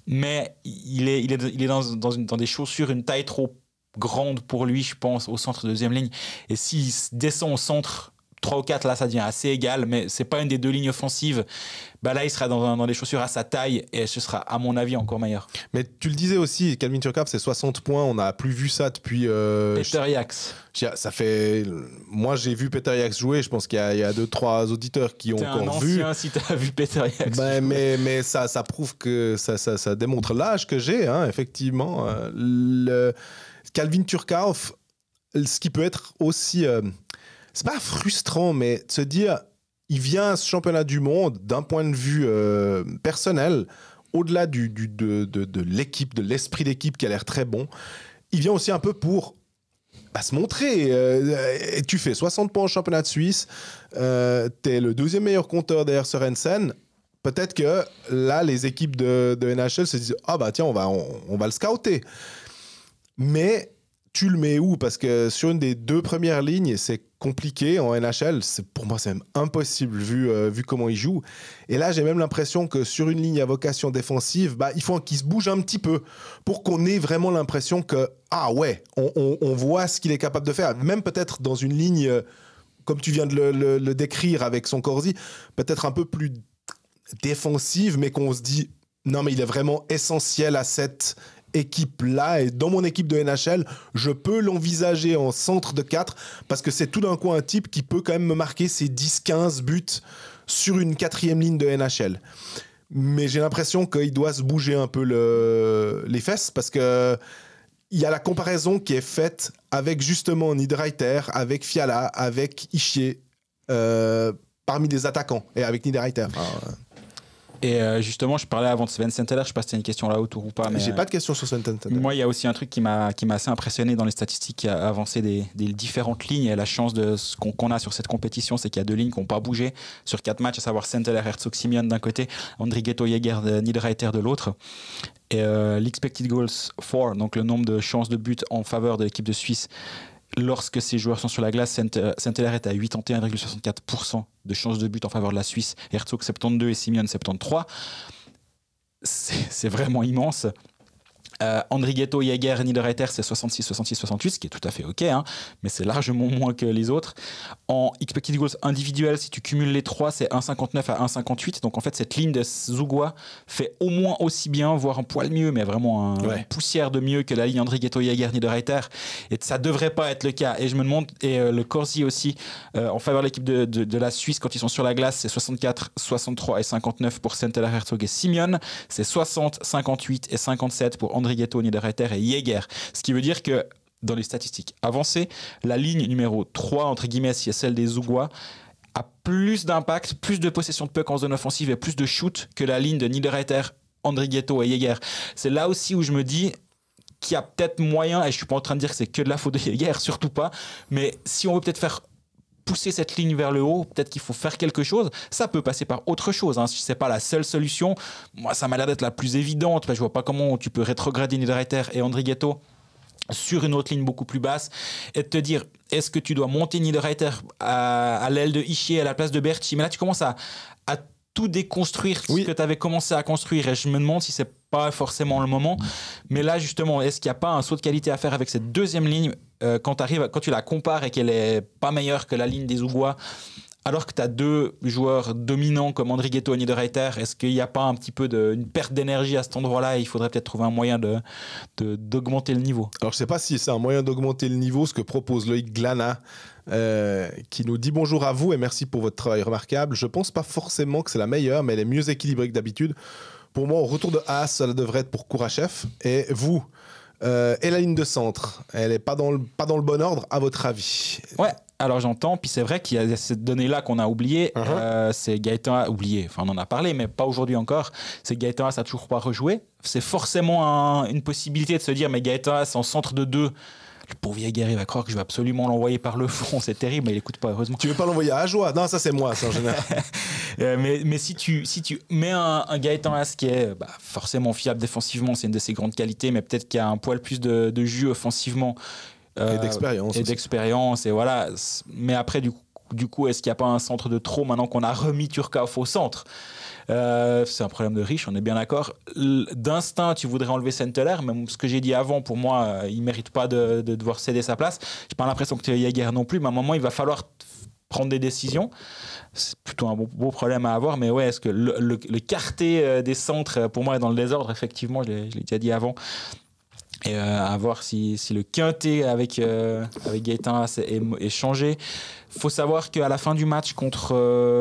Mais il est dans des chaussures, une taille trop grande pour lui, je pense, au centre de deuxième ligne. Et s'il descend au centre 3 ou 4, là, ça devient assez égal, mais c'est pas une des 2 lignes offensives. Bah là, il sera dans des chaussures à sa taille et ce sera, à mon avis, encore meilleur. Mais tu le disais aussi, Calvin Turcoff, c'est 60 points. On n'a plus vu ça depuis. Peter Yax. Ça fait. Moi, j'ai vu Peter Yax jouer. Je pense qu'il y a 2-3 auditeurs qui ont encore vu. T'es un ancien si t'as vu Peter Yax. Mais ça prouve que ça démontre l'âge que j'ai, hein, effectivement. Calvin Turcoff, ce qui peut être aussi. C'est pas frustrant, mais de se dire, il vient à ce championnat du monde d'un point de vue personnel, au-delà de l'équipe, de l'esprit d'équipe qui a l'air très bon. Il vient aussi un peu pour se montrer. Tu fais 60 points au championnat de Suisse, t'es le 2e meilleur compteur derrière Sørensen. Peut-être que là, les équipes de NHL se disent, ah bah tiens, on va le scouter. Mais tu le mets où? Parce que sur une des 2 premières lignes, c'est compliqué en NHL. Pour moi, c'est même impossible vu comment il joue. Et là, j'ai même l'impression que sur une ligne à vocation défensive, il faut qu'il se bouge un petit peu pour qu'on ait vraiment l'impression que, on voit ce qu'il est capable de faire. Même peut-être dans une ligne, comme tu viens de le décrire avec son corsi, peut-être un peu plus défensive, mais qu'on se dit, non, mais il est vraiment essentiel à cette équipe-là, et dans mon équipe de NHL, je peux l'envisager en centre de 4 parce que c'est tout d'un coup un type qui peut quand même me marquer ses 10-15 buts sur une 4e ligne de NHL. Mais j'ai l'impression qu'il doit se bouger un peu les fesses parce que il y a la comparaison qui est faite avec justement Niederreiter, avec Fiala, avec Ishier, parmi des attaquants, et avec Niederreiter. Et justement, je parlais avant de Sven Senteler, je ne sais pas si tu as une question là autour ou pas. Mais j'ai pas de question sur Sven Senteler. Moi, il y a aussi un truc qui m'a assez impressionné dans les statistiques qui a avancé des différentes lignes. Et la chance de ce qu'on a sur cette compétition, c'est qu'il y a 2 lignes qui n'ont pas bougé sur 4 matchs, à savoir Senteler, Herzog, Simeon d'un côté, Andrighetto, Jäger, Niederreiter de l'autre. Et l'expected goals for, donc le nombre de chances de but en faveur de l'équipe de Suisse, lorsque ces joueurs sont sur la glace, Senteler est à 81,64% de chances de but en faveur de la Suisse, Herzog 72 et Simeon 73. C'est vraiment immense. Andrighetto, Jäger et Niederreiter, c'est 66, 66, 68, ce qui est tout à fait OK, hein, mais c'est largement moins que les autres. En expected goals individuel, si tu cumules les trois, c'est 1,59 à 1,58. Donc en fait, cette ligne de Zugua fait au moins aussi bien, voire un poil mieux, mais vraiment une poussière de mieux que la ligne Andrighetto, Jäger, Niederreiter. Et ça devrait pas être le cas. Et je me demande, et le Corsi aussi, en faveur de l'équipe de la Suisse, quand ils sont sur la glace, c'est 64, 63 et 59 pour Senteler, Herzog et Simeon. C'est 60, 58 et 57 pour Andrighetto, Niederreiter et Jäger. Ce qui veut dire que dans les statistiques avancées, la ligne numéro 3, entre guillemets, qui est celle des Zougois, a plus d'impact, plus de possession de puck en zone offensive et plus de shoot que la ligne de Niederreiter, Andrighetto et Jäger. C'est là aussi où je me dis qu'il y a peut-être moyen, et je ne suis pas en train de dire que c'est que de la faute de Jäger, surtout pas, mais si on veut peut-être faire pousser cette ligne vers le haut, peut-être qu'il faut faire quelque chose. Ça peut passer par autre chose, hein. C'est pas la seule solution. Moi, ça m'a l'air d'être la plus évidente. Je vois pas comment tu peux rétrograder Niederreiter et Andrighetto sur une autre ligne beaucoup plus basse et te dire, est-ce que tu dois monter Niederreiter à l'aile de Ischier à la place de Berchi? Mais là, tu commences à tout déconstruire ce que tu avais commencé à construire, et je me demande si c'est pas forcément le moment. Mais là, justement, est-ce qu'il n'y a pas un saut de qualité à faire avec cette deuxième ligne quand tu la compares et qu'elle est pas meilleure que la ligne des Zougois, alors que tu as deux joueurs dominants comme Andrighetto et Niederreiter? Est-ce qu'il n'y a pas un petit peu une perte d'énergie à cet endroit-là, et il faudrait peut-être trouver un moyen d'augmenter le niveau? Alors, je ne sais pas si c'est un moyen d'augmenter le niveau, ce que propose Loïc Glana, qui nous dit bonjour à vous et merci pour votre travail remarquable. Je ne pense pas forcément que c'est la meilleure, mais elle est mieux équilibrée que d'habitude. Pour moi, au retour de Haas, ça devrait être pour Kourachev. Et vous, et la ligne de centre, elle n'est pas dans le bon ordre, à votre avis? Ouais, alors j'entends. Puis c'est vrai qu'il y a cette donnée-là qu'on a oubliée. C'est Gaëtan, oublié, enfin on en a parlé, mais pas aujourd'hui encore. C'est Gaëtan Haas n'a toujours pas rejoué. C'est forcément une possibilité de se dire, mais Gaëtan Haas en centre de 2, le pauvre Jäger, il va croire que je vais absolument l'envoyer par le fond. C'est terrible, mais il n'écoute pas, heureusement. Tu veux pas l'envoyer à Ajoie? Non, ça c'est moi, ça en général. mais si tu mets un Gaëtan Haas qui est forcément fiable défensivement, c'est une de ses grandes qualités, mais peut-être qu'il y a un poil plus de jus offensivement. Et d'expérience. Et d'expérience, et voilà. Mais après, du coup, est-ce qu'il n'y a pas un centre de trop maintenant qu'on a remis Turkov au centre? C'est un problème de riche, on est bien d'accord. D'instinct, tu voudrais enlever Senteler, mais ce que j'ai dit avant, pour moi, il ne mérite pas de devoir céder sa place. Je n'ai pas l'impression que Jäger non plus, mais à un moment, il va falloir prendre des décisions. C'est plutôt un beau problème à avoir, mais ouais, est-ce que le quartet des centres, pour moi, est dans le désordre, effectivement, je l'ai déjà dit avant. Et à voir si le quintet avec Gaëtan est changé. Il faut savoir qu'à la fin du match contre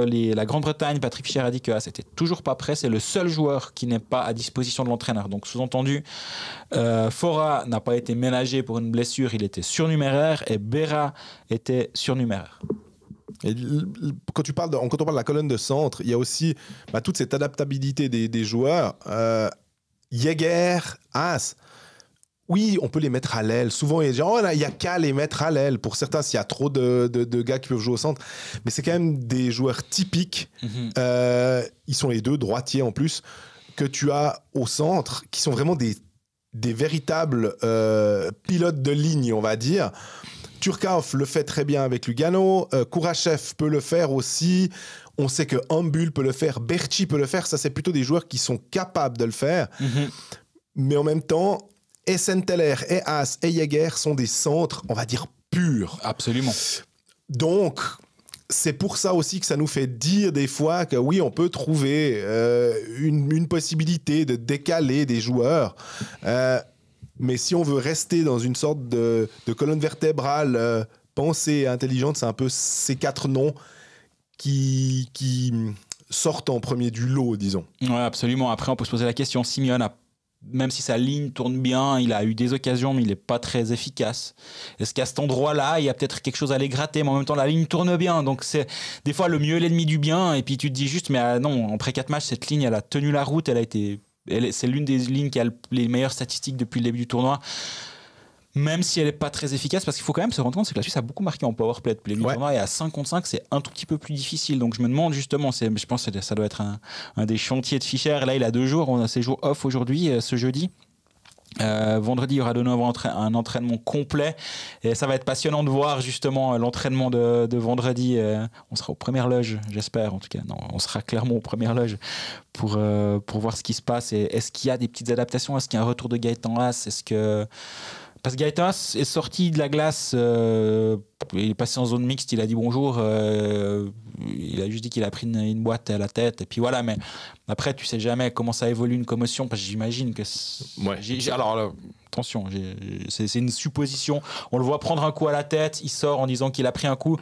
la Grande-Bretagne, Patrick Fischer a dit que Haas n'était toujours pas prêt. C'est le seul joueur qui n'est pas à disposition de l'entraîneur. Donc sous-entendu, Fora n'a pas été ménagé pour une blessure, il était surnuméraire, et Berra était surnuméraire. Et quand on parle de la colonne de centre, il y a aussi toute cette adaptabilité des joueurs. Jäger, Haas, oui, on peut les mettre à l'aile. Souvent, il y a qu'à les mettre à l'aile. Pour certains, s'il y a trop de gars qui peuvent jouer au centre. Mais c'est quand même des joueurs typiques. Ils sont les deux, droitiers en plus, que tu as au centre, qui sont vraiment des véritables pilotes de ligne, on va dire. Turkov le fait très bien avec Lugano. Kourachev peut le faire aussi. On sait que Ambul peut le faire. Berchi peut le faire. Ça, c'est plutôt des joueurs qui sont capables de le faire. Mais en même temps, et Senteler, et Haas, et Jäger sont des centres, on va dire, purs. Absolument. Donc, c'est pour ça aussi que ça nous fait dire des fois que oui, on peut trouver une possibilité de décaler des joueurs. Mais si on veut rester dans une sorte de colonne vertébrale pensée et intelligente, c'est un peu ces quatre noms qui sortent en premier du lot, disons. Ouais, absolument. Après, on peut se poser la question, Simeon même si sa ligne tourne bien, il a eu des occasions, mais il n'est pas très efficace. Est-ce qu'à cet endroit-là, il y a peut-être quelque chose à aller gratter, mais en même temps, la ligne tourne bien. Donc, c'est des fois le mieux est l'ennemi du bien. Et puis, tu te dis juste, mais non, après 4 matchs, cette ligne, elle a tenu la route. C'est l'une des lignes qui a les meilleures statistiques depuis le début du tournoi. Même si elle n'est pas très efficace, parce qu'il faut quand même se rendre compte, c'est que la Suisse a beaucoup marqué en powerplay depuis le début du tournoi, et à 5 contre 5, c'est un tout petit peu plus difficile. Donc je me demande justement, je pense que ça doit être un des chantiers de Fischer. Là, il a 2 jours, on a ses jours off aujourd'hui, ce jeudi. Vendredi, il y aura de nouveau un entraînement complet et ça va être passionnant de voir justement l'entraînement de vendredi. On sera aux premières loges, j'espère en tout cas. Non, on sera clairement aux premières loges pour voir ce qui se passe. Et est-ce qu'il y a des petites adaptations? Est-ce qu'il y a un retour de Gaëtan Haas? Parce que Gaëtan Haas est sorti de la glace, il est passé en zone mixte, il a dit bonjour, il a juste dit qu'il a pris une boîte à la tête, et puis voilà, mais après, tu sais jamais comment ça évolue une commotion, parce que j'imagine que... Alors, là, attention, c'est une supposition, on le voit prendre un coup à la tête, il sort en disant qu'il a pris un coup,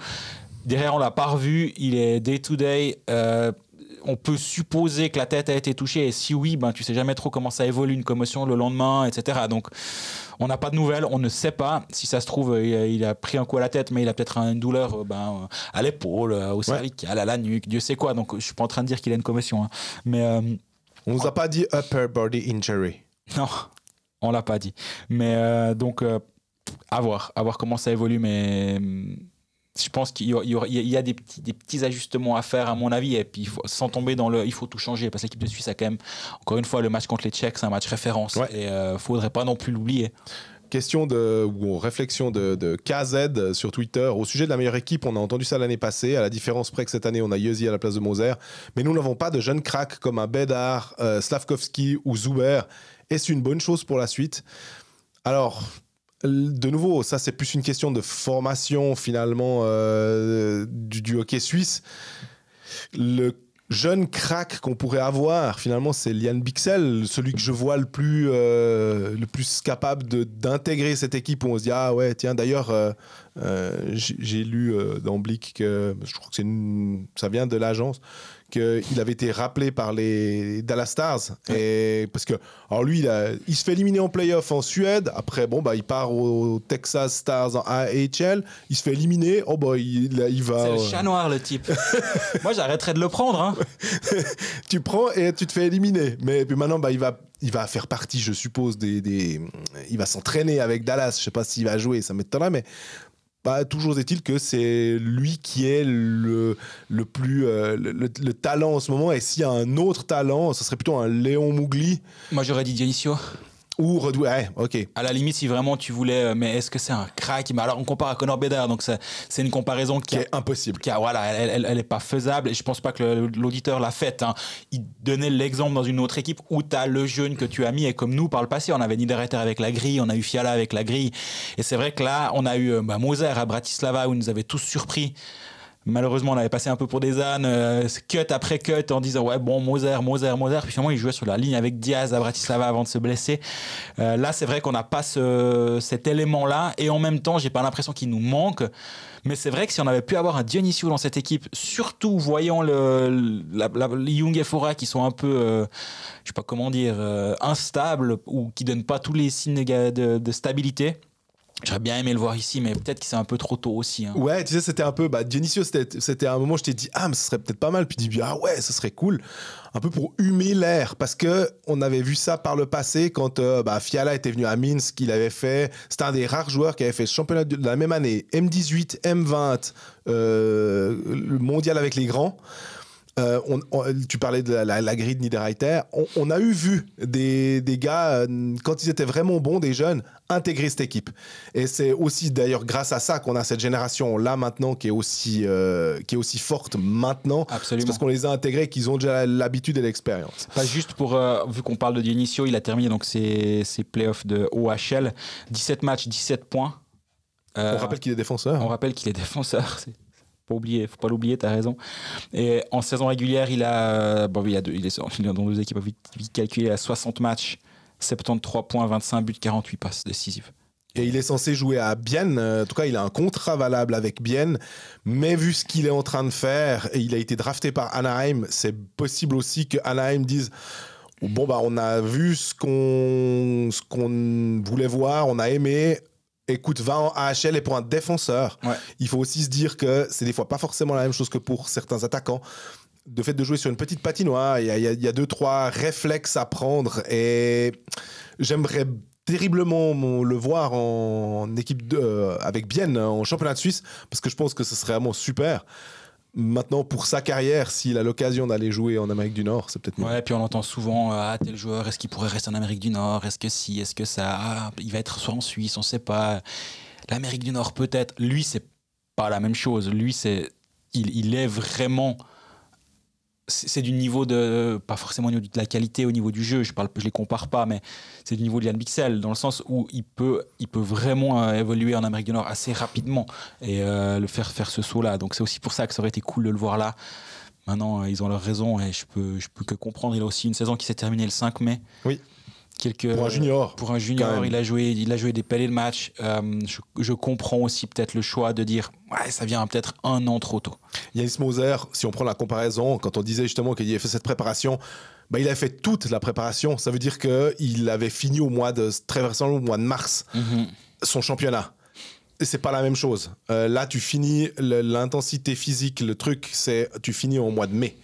derrière on l'a pas revu, il est day-to-day, on peut supposer que la tête a été touchée, et si oui, ben, tu sais jamais trop comment ça évolue une commotion le lendemain, etc. Donc, on n'a pas de nouvelles, on ne sait pas. Si ça se trouve, il a pris un coup à la tête, mais il a peut-être une douleur à l'épaule, au cervical, à la nuque, Dieu sait quoi. Donc, je suis pas en train de dire qu'il a une commotion. Hein. Mais, on nous a pas dit upper body injury. Non, on l'a pas dit. Mais donc, à voir comment ça évolue, mais... Je pense qu'il y a des petits ajustements à faire à mon avis et puis sans tomber il faut tout changer parce que l'équipe de Suisse a quand même encore une fois le match contre les Tchèques, c'est un match référence et faudrait pas non plus l'oublier. Réflexion de KZ sur Twitter au sujet de la meilleure équipe. On a entendu ça l'année passée, à la différence près que cette année on a Yezi à la place de Moser, mais nous n'avons pas de jeunes cracks comme un Bedard, Slavkovski ou Zuber. Est-ce une bonne chose pour la suite? Alors, de nouveau, ça c'est plus une question de formation finalement du hockey suisse. Le jeune crack qu'on pourrait avoir finalement, c'est Lian Bixel, celui que je vois le plus capable d'intégrer cette équipe où on se dit ah ouais tiens d'ailleurs j'ai lu dans Blick que je crois que ça vient de l'agence qu'il avait été rappelé par les Dallas Stars et parce que alors lui il se fait éliminer en play-off en Suède, après il part au Texas Stars en AHL, il se fait éliminer, il va c'est le chat noir le type. Moi j'arrêterais de le prendre hein. Tu prends et tu te fais éliminer, mais puis maintenant il va faire partie je suppose il va s'entraîner avec Dallas, je sais pas s'il va jouer, ça m'étonnerait, mais toujours est-il que c'est lui qui est le plus le talent en ce moment, et s'il y a un autre talent, ce serait plutôt un Léon Mougli. Moi j'aurais dit Dionisio. Ou Redoué, ok. À la limite, si vraiment tu voulais, mais est-ce que c'est un crack? Mais alors, on compare à Connor Bedard, donc c'est une comparaison qui est impossible. Elle est pas faisable, et je pense pas que l'auditeur l'a faite. Hein. Il donnait l'exemple dans une autre équipe où tu as le jeune que tu as mis, et comme nous, par le passé, on avait Niederreiter avec la grille, on a eu Fiala avec la grille, et c'est vrai que là, on a eu Moser à Bratislava, où ils nous avait tous surpris. Malheureusement, on avait passé un peu pour des ânes, cut après cut, en disant Moser. Puis finalement, il jouait sur la ligne avec Diaz à Bratislava avant de se blesser. Là, c'est vrai qu'on n'a pas cet élément-là, et en même temps, j'ai pas l'impression qu'il nous manque. Mais c'est vrai que si on avait pu avoir un Dionisio dans cette équipe, surtout voyant les Young et Fora qui sont un peu, je sais pas comment dire, instables ou qui donnent pas tous les signes de stabilité. J'aurais bien aimé le voir ici, mais peut-être que c'est un peu trop tôt aussi. Hein. Ouais, tu sais, c'était un peu... Dionisio, c'était un moment où je t'ai dit « Ah, mais ce serait peut-être pas mal. » Puis tu dis « Ah ouais, ce serait cool. » Un peu pour humer l'air. Parce qu'on avait vu ça par le passé quand Fiala était venu à Minsk, il avait fait... C'était un des rares joueurs qui avait fait le championnat de la même année. M18, M20, le mondial avec les grands. Tu parlais de la grille de Niederreiter. On a vu des gars, quand ils étaient vraiment bons, des jeunes, intégrer cette équipe. Et c'est aussi d'ailleurs grâce à ça qu'on a cette génération-là maintenant qui est aussi forte maintenant. Absolument. C'est parce qu'on les a intégrés, qu'ils ont déjà l'habitude et l'expérience. Pas juste vu qu'on parle de Dionisio, il a terminé donc ses playoffs de OHL. 17 matchs, 17 points. On rappelle qu'il est défenseur. On rappelle qu'il est défenseur. Faut pas l'oublier, t'as raison. Et en saison régulière, il est dans deux équipes vite calculées à 60 matchs, 73 points, 25 buts, 48 passes décisives. Et il est censé jouer à Bienne. En tout cas, il a un contrat valable avec Bienne. Mais vu ce qu'il est en train de faire, et il a été drafté par Anaheim, c'est possible aussi que Anaheim dise on a vu ce qu'on voulait voir, on a aimé. Écoute, va en AHL, et pour un défenseur, il faut aussi se dire que c'est des fois pas forcément la même chose que pour certains attaquants. De fait de jouer sur une petite patinoire, il y a 2-3 réflexes à prendre, et j'aimerais terriblement le voir en équipe avec Bienne en championnat de Suisse, parce que je pense que ce serait vraiment super. Maintenant, pour sa carrière, s'il a l'occasion d'aller jouer en Amérique du Nord, c'est peut-être mieux. Ouais, puis on entend souvent tel joueur, est-ce qu'il pourrait rester en Amérique du Nord? Est-ce que si? Est-ce que ça? Il va être soit en Suisse, on ne sait pas. L'Amérique du Nord, peut-être. Lui, c'est pas la même chose. Lui, il est vraiment. C'est du niveau de. Pas forcément au niveau de la qualité, au niveau du jeu, je les compare pas, mais c'est du niveau de Yann Bixel, dans le sens où il peut vraiment évoluer en Amérique du Nord assez rapidement et le faire ce saut-là. Donc c'est aussi pour ça que ça aurait été cool de le voir là. Maintenant, ils ont leur raison et je peux que comprendre. Il a aussi une saison qui s'est terminée le 5 mai. Oui. Pour un junior. Pour un junior, il a joué des pellets de match. Je comprends aussi peut-être le choix de dire ouais, ça vient peut-être un an trop tôt. Yannis Moser, si on prend la comparaison, quand on disait justement qu'il avait fait cette préparation, il a fait toute la préparation. Ça veut dire qu'il avait fini très vraisemblablement au mois de mars son championnat. Et c'est pas la même chose. Là, tu finis l'intensité physique, le truc, tu finis au mois de mai.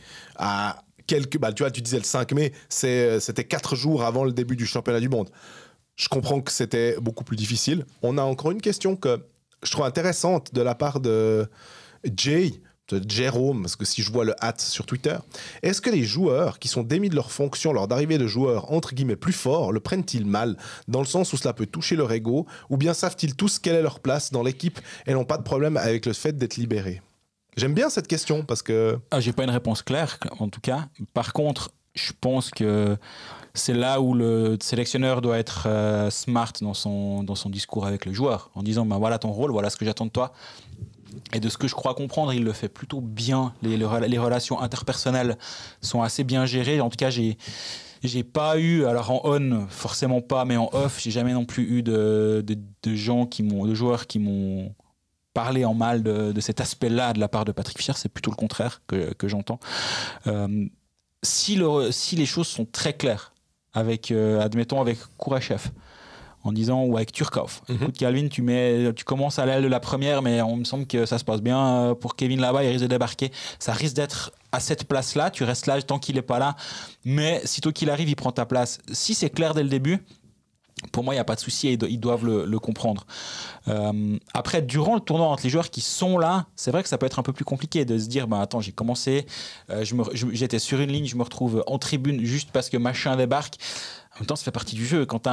Tu vois, tu disais le 5 mai, c'était 4 jours avant le début du championnat du monde. Je comprends que c'était beaucoup plus difficile. On a encore une question que je trouve intéressante de la part de Jérôme, parce que si je vois le @ sur Twitter, est-ce que les joueurs qui sont démis de leur fonction lors d'arrivée de joueurs entre guillemets plus forts le prennent-ils mal, dans le sens où cela peut toucher leur ego, ou bien savent-ils tous quelle est leur place dans l'équipe et n'ont pas de problème avec le fait d'être libérés? J'aime bien cette question parce que... j'ai pas une réponse claire, en tout cas. Par contre, je pense que c'est là où le sélectionneur doit être smart dans son discours avec le joueur, en disant voilà ton rôle, voilà ce que j'attends de toi. Et de ce que je crois comprendre, il le fait plutôt bien. Les relations interpersonnelles sont assez bien gérées. En tout cas, j'ai pas eu, alors en on, forcément pas, mais en off, j'ai jamais non plus eu de joueurs qui m'ont parlé en mal de cet aspect-là de la part de Patrick Fischer. C'est plutôt le contraire que j'entends. Si les choses sont très claires, admettons avec Kourachev, en disant, ou avec Turkov. Écoute, Calvin, tu commences à l'aile de la première, mais on me semble que ça se passe bien pour Kevin là-bas, il risque de débarquer. Ça risque d'être à cette place-là, tu restes là tant qu'il n'est pas là, mais sitôt qu'il arrive, il prend ta place. Si c'est clair dès le début, pour moi, il n'y a pas de souci, ils doivent le comprendre. Après, durant le tournoi, entre les joueurs qui sont là, c'est vrai que ça peut être un peu plus compliqué de se dire, attends, j'ai commencé, j'étais sur une ligne, je me retrouve en tribune juste parce que machin débarque. En même temps, ça fait partie du jeu. Quand tu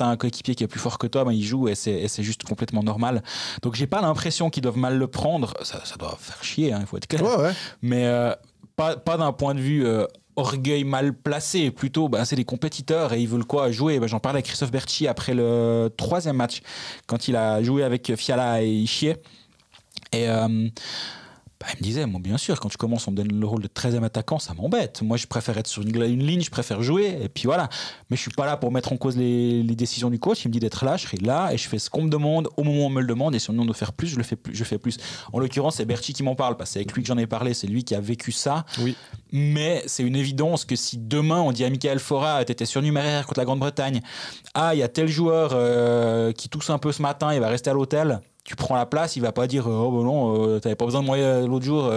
as un coéquipier qui est plus fort que toi, il joue et c'est juste complètement normal. Donc, j'ai pas l'impression qu'ils doivent mal le prendre. Ça doit faire chier, il faut être clair. Ouais. Mais pas d'un point de vue orgueil mal placé. Plutôt, c'est des compétiteurs et ils veulent quoi jouer. J'en parlais avec Christophe Berchi après le 3e match, quand il a joué avec Fiala et Ischier. Et... il me disait, bien sûr, quand tu commences, on me donne le rôle de 13e attaquant, ça m'embête. Moi, je préfère être sur une ligne, je préfère jouer, et puis voilà. Mais je suis pas là pour mettre en cause les décisions du coach. Il me dit d'être là, je serai là, et je fais ce qu'on me demande au moment où on me le demande, et si on me demande de faire plus, je fais plus. En l'occurrence, c'est Berchi qui m'en parle, parce que c'est avec lui que j'en ai parlé, c'est lui qui a vécu ça. Oui. Mais c'est une évidence que si demain, on dit à Michael Fora, t'étais surnuméraire contre la Grande-Bretagne, il y a tel joueur qui tousse un peu ce matin, il va rester à l'hôtel, tu prends la place, il va pas dire non, t'avais pas besoin de moi l'autre jour,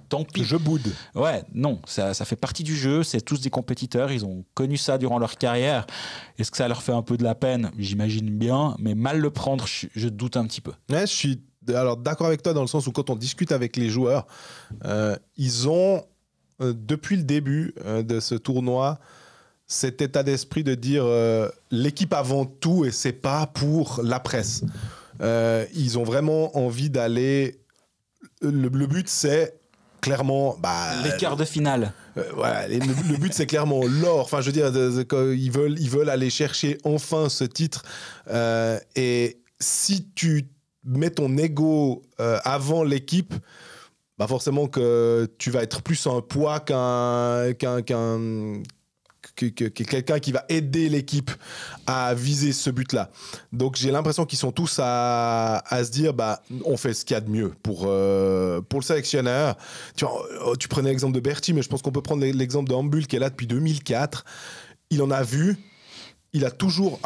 tant pis. Je boude. Ouais, non, ça fait partie du jeu, c'est tous des compétiteurs, ils ont connu ça durant leur carrière. Est-ce que ça leur fait un peu de la peine? J'imagine bien, mais mal le prendre, je doute un petit peu. Ouais, je suis d'accord avec toi dans le sens où quand on discute avec les joueurs, ils ont, depuis le début de ce tournoi, cet état d'esprit de dire l'équipe avant tout et c'est pas pour la presse. Ils ont vraiment envie d'aller. Le but, c'est clairement. Les quarts de finale. Voilà, le but, c'est clairement l'or. Enfin, je veux dire, ils veulent aller chercher enfin ce titre. Et si tu mets ton ego avant l'équipe, forcément que tu vas être plus un poids quelqu'un qui va aider l'équipe à viser ce but-là. Donc j'ai l'impression qu'ils sont tous à se dire on fait ce qu'il y a de mieux pour le sélectionneur. Tu prenais l'exemple de Berti, mais je pense qu'on peut prendre l'exemple de Hambul qui est là depuis 2004. Il en a vu. Il a toujours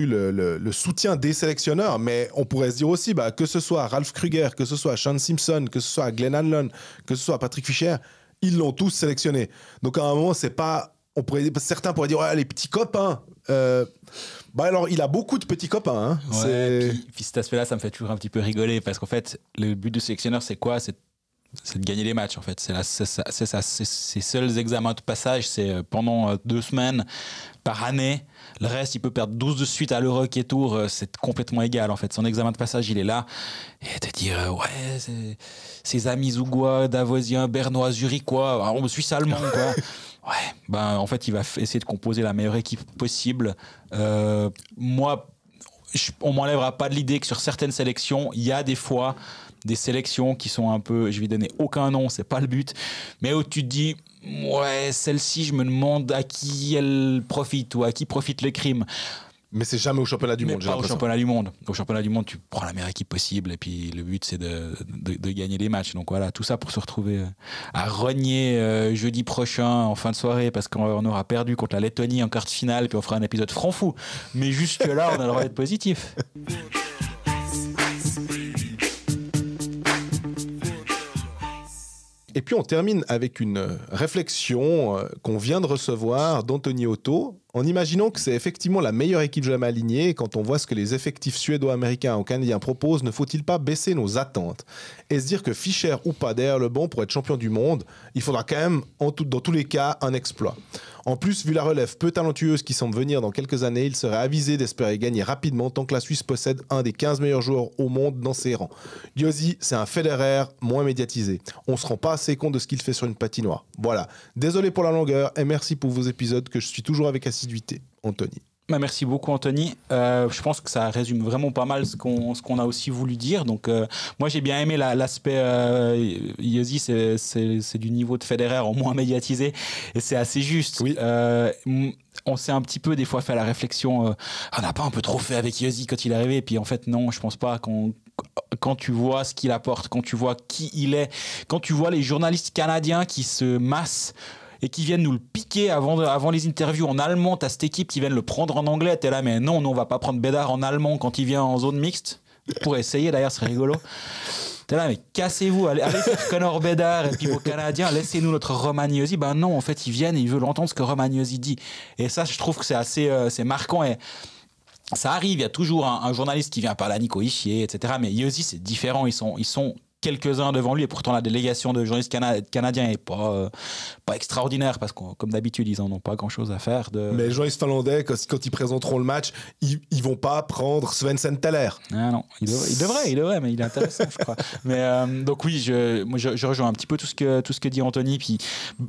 eu le soutien des sélectionneurs, mais on pourrait se dire aussi que ce soit Ralph Kruger, que ce soit Sean Simpson, que ce soit Glenn Hanlon, que ce soit Patrick Fischer, ils l'ont tous sélectionné. Donc à un moment, c'est pas... certains pourraient dire les petits copains. Alors il a beaucoup de petits copains. Ouais, puis cet aspect-là, ça me fait toujours un petit peu rigoler parce qu'en fait, le but du sélectionneur, c'est quoi? C'est c'est de gagner les matchs en fait. Ces seuls examens de passage, c'est pendant 2 semaines par année. Le reste, il peut perdre 12 de suite à l'Euroquet Tour, c'est complètement égal en fait. Son examen de passage, il est là. Et te dire, ces amis Zougois, Davosien, Bernois, Zurichois, Suisse allemand, quoi. En fait, il va essayer de composer la meilleure équipe possible. Moi, on m'enlèvera pas de l'idée que sur certaines sélections, il y a des fois des sélections qui sont un peu, je vais donner aucun nom, c'est pas le but, mais où tu te dis, celle-ci, je me demande à qui elle profite ou à qui profite le crime. Mais c'est jamais au championnat du monde, j'ai l'impression. Au championnat du monde. Au championnat du monde, tu prends la meilleure équipe possible et puis le but, c'est de gagner les matchs. Donc voilà, tout ça pour se retrouver à rogner jeudi prochain en fin de soirée parce qu'on aura perdu contre la Lettonie en quart de finale puis on fera un épisode franc-fou. Mais jusque-là, on a le droit d'être positif. Et puis on termine avec une réflexion qu'on vient de recevoir d'Anthony Otto, en imaginant que c'est effectivement la meilleure équipe jamais alignée, et quand on voit ce que les effectifs suédois, américains ou canadiens proposent, ne faut-il pas baisser nos attentes et se dire que Fischer ou pas derrière le banc pour être champion du monde, il faudra quand même, dans tous les cas, un exploit. En plus, vu la relève peu talentueuse qui semble venir dans quelques années, il serait avisé d'espérer gagner rapidement tant que la Suisse possède un des 15 meilleurs joueurs au monde dans ses rangs. Josi, c'est un Federer moins médiatisé. On ne se rend pas assez compte de ce qu'il fait sur une patinoire. Voilà. Désolé pour la longueur et merci pour vos épisodes que je suis toujours avec assiduité. Anthony. Merci beaucoup Anthony. Je pense que ça résume vraiment pas mal ce qu'on a aussi voulu dire. Donc moi j'ai bien aimé l'aspect Josi, c'est du niveau de Federer en moins médiatisé et c'est assez juste. Oui. On s'est un petit peu des fois fait la réflexion, on n'a pas un peu trop fait avec Josi quand il est arrivé, et puis en fait non, je pense pas. Quand tu vois ce qu'il apporte, quand tu vois qui il est, quand tu vois les journalistes canadiens qui se massent et qui viennent nous le piquer avant les interviews en allemand, t'as cette équipe qui vient le prendre en anglais, t'es là, mais non, nous on va pas prendre Bédard en allemand quand il vient en zone mixte. Pour essayer d'ailleurs, ce serait rigolo. T'es là, mais cassez-vous, allez faire Connor Bédard et puis vos Canadiens, laissez-nous notre Romagnosi. Ben non, en fait, ils viennent et ils veulent entendre ce que Romagnosi dit. Et ça, je trouve que c'est assez c'est marquant. Et ça arrive, il y a toujours un journaliste qui vient parler à Nico Hischier, etc. Mais Josi, c'est différent, ils sont quelques-uns devant lui, et pourtant la délégation de journalistes canadiens n'est pas extraordinaire parce que comme d'habitude ils en ont pas grand chose à faire mais les journalistes finlandais quand ils présenteront le match ils vont pas prendre Sven Teller. Ah non, il devrait, mais il est intéressant je crois. Mais donc oui, je rejoins un petit peu tout ce que dit Anthony. Puis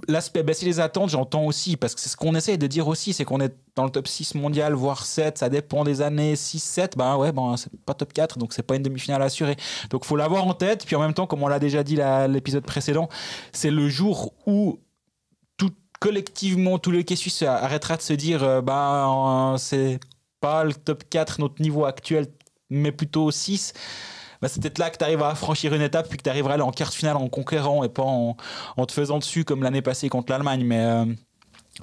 l'aspect baisser les attentes, j'entends aussi, parce que c'est ce qu'on essaie de dire aussi, c'est qu'on est dans le top 6 mondial, voire 7, ça dépend des années, 6-7, c'est pas top 4, donc c'est pas une demi-finale assurée. Donc il faut l'avoir en tête, puis en même temps, comme on l'a déjà dit l'épisode précédent, c'est le jour où collectivement, tout le hockey suisse arrêtera de se dire c'est pas le top 4 notre niveau actuel, mais plutôt 6. C'est peut-être là que tu arriveras à franchir une étape, puis que tu arriveras à aller en quart de finale en conquérant et pas en te faisant dessus comme l'année passée contre l'Allemagne. Mais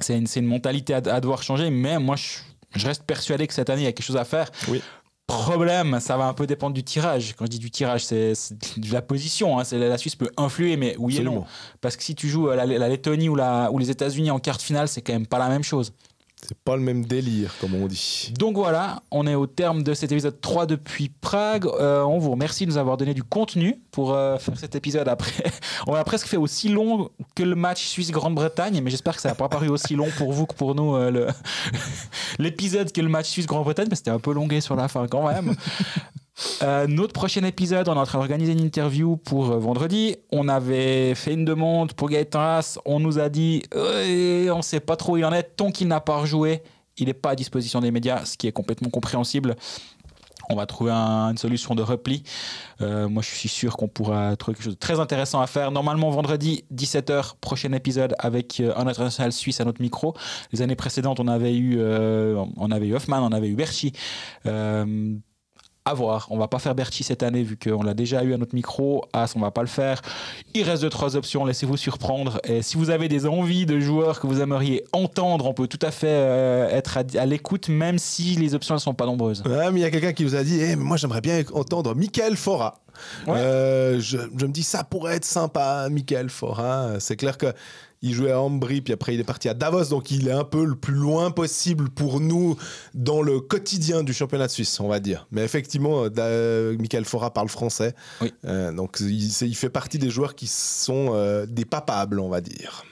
c'est une mentalité à devoir changer. Mais moi, je reste persuadé que cette année, il y a quelque chose à faire. Oui. Problème, ça va un peu dépendre du tirage. Quand je dis du tirage, c'est de la position. Hein. La Suisse peut influer, mais oui et non. Parce que si tu joues la Lettonie ou les États-Unis en quart de finale, c'est quand même pas la même chose. C'est pas le même délire, comme on dit. Donc voilà, on est au terme de cet épisode 3 depuis Prague. On vous remercie de nous avoir donné du contenu pour faire cet épisode après. On a presque fait aussi long que le match Suisse-Grande-Bretagne, mais j'espère que ça n'a pas paru aussi long pour vous que pour nous, l'épisode que le match Suisse-Grande-Bretagne, mais c'était un peu longué sur la fin quand même. Notre prochain épisode, on est en train d'organiser une interview pour vendredi. On avait fait une demande pour Gaëtan Haas. On nous a dit on ne sait pas trop où il en est. Tant qu'il n'a pas rejoué, il n'est pas à disposition des médias, ce qui est complètement compréhensible. On va trouver une solution de repli. Moi, je suis sûr qu'on pourra trouver quelque chose de très intéressant à faire. Normalement, vendredi, 17h, prochain épisode avec un international suisse à notre micro. Les années précédentes, on avait eu Hoffman, on avait eu Berchi. À voir, on va pas faire Berchi cette année vu qu'on l'a déjà eu à notre micro. As, on va pas le faire. Il reste 2-3 options, laissez-vous surprendre. Et si vous avez des envies de joueurs que vous aimeriez entendre, on peut tout à fait être à l'écoute, même si les options ne sont pas nombreuses. Ouais, mais il y a quelqu'un qui nous a dit mais moi j'aimerais bien entendre Michael Fora. Ouais. Je me dis, ça pourrait être sympa, Michael Fora. C'est clair qu'il jouait à Ambry, puis après il est parti à Davos, donc il est un peu le plus loin possible pour nous dans le quotidien du championnat de Suisse, on va dire. Mais effectivement, Michael Fora parle français, Oui. donc il fait partie des joueurs qui sont des papables, on va dire.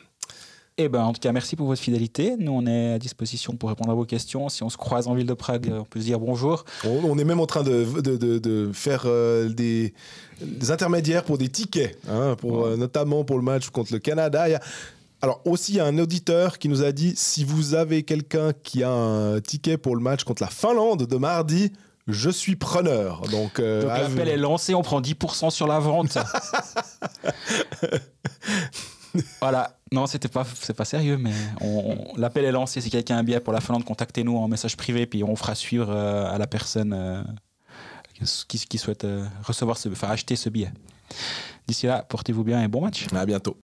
Eh ben, en tout cas, merci pour votre fidélité. Nous, on est à disposition pour répondre à vos questions. Si on se croise en ville de Prague, on peut se dire bonjour. On est même en train de faire des intermédiaires pour des tickets, hein, notamment pour le match contre le Canada. Alors aussi, il y a un auditeur qui nous a dit, si vous avez quelqu'un qui a un ticket pour le match contre la Finlande de mardi, je suis preneur. Donc l'appel est lancé, on prend 10% sur la vente. Voilà, non, c'est pas sérieux, mais l'appel est lancé. Si quelqu'un a un billet pour la Finlande, contactez-nous en message privé, puis on fera suivre à la personne qui souhaite acheter ce billet. D'ici là, portez-vous bien et bon match. À bientôt.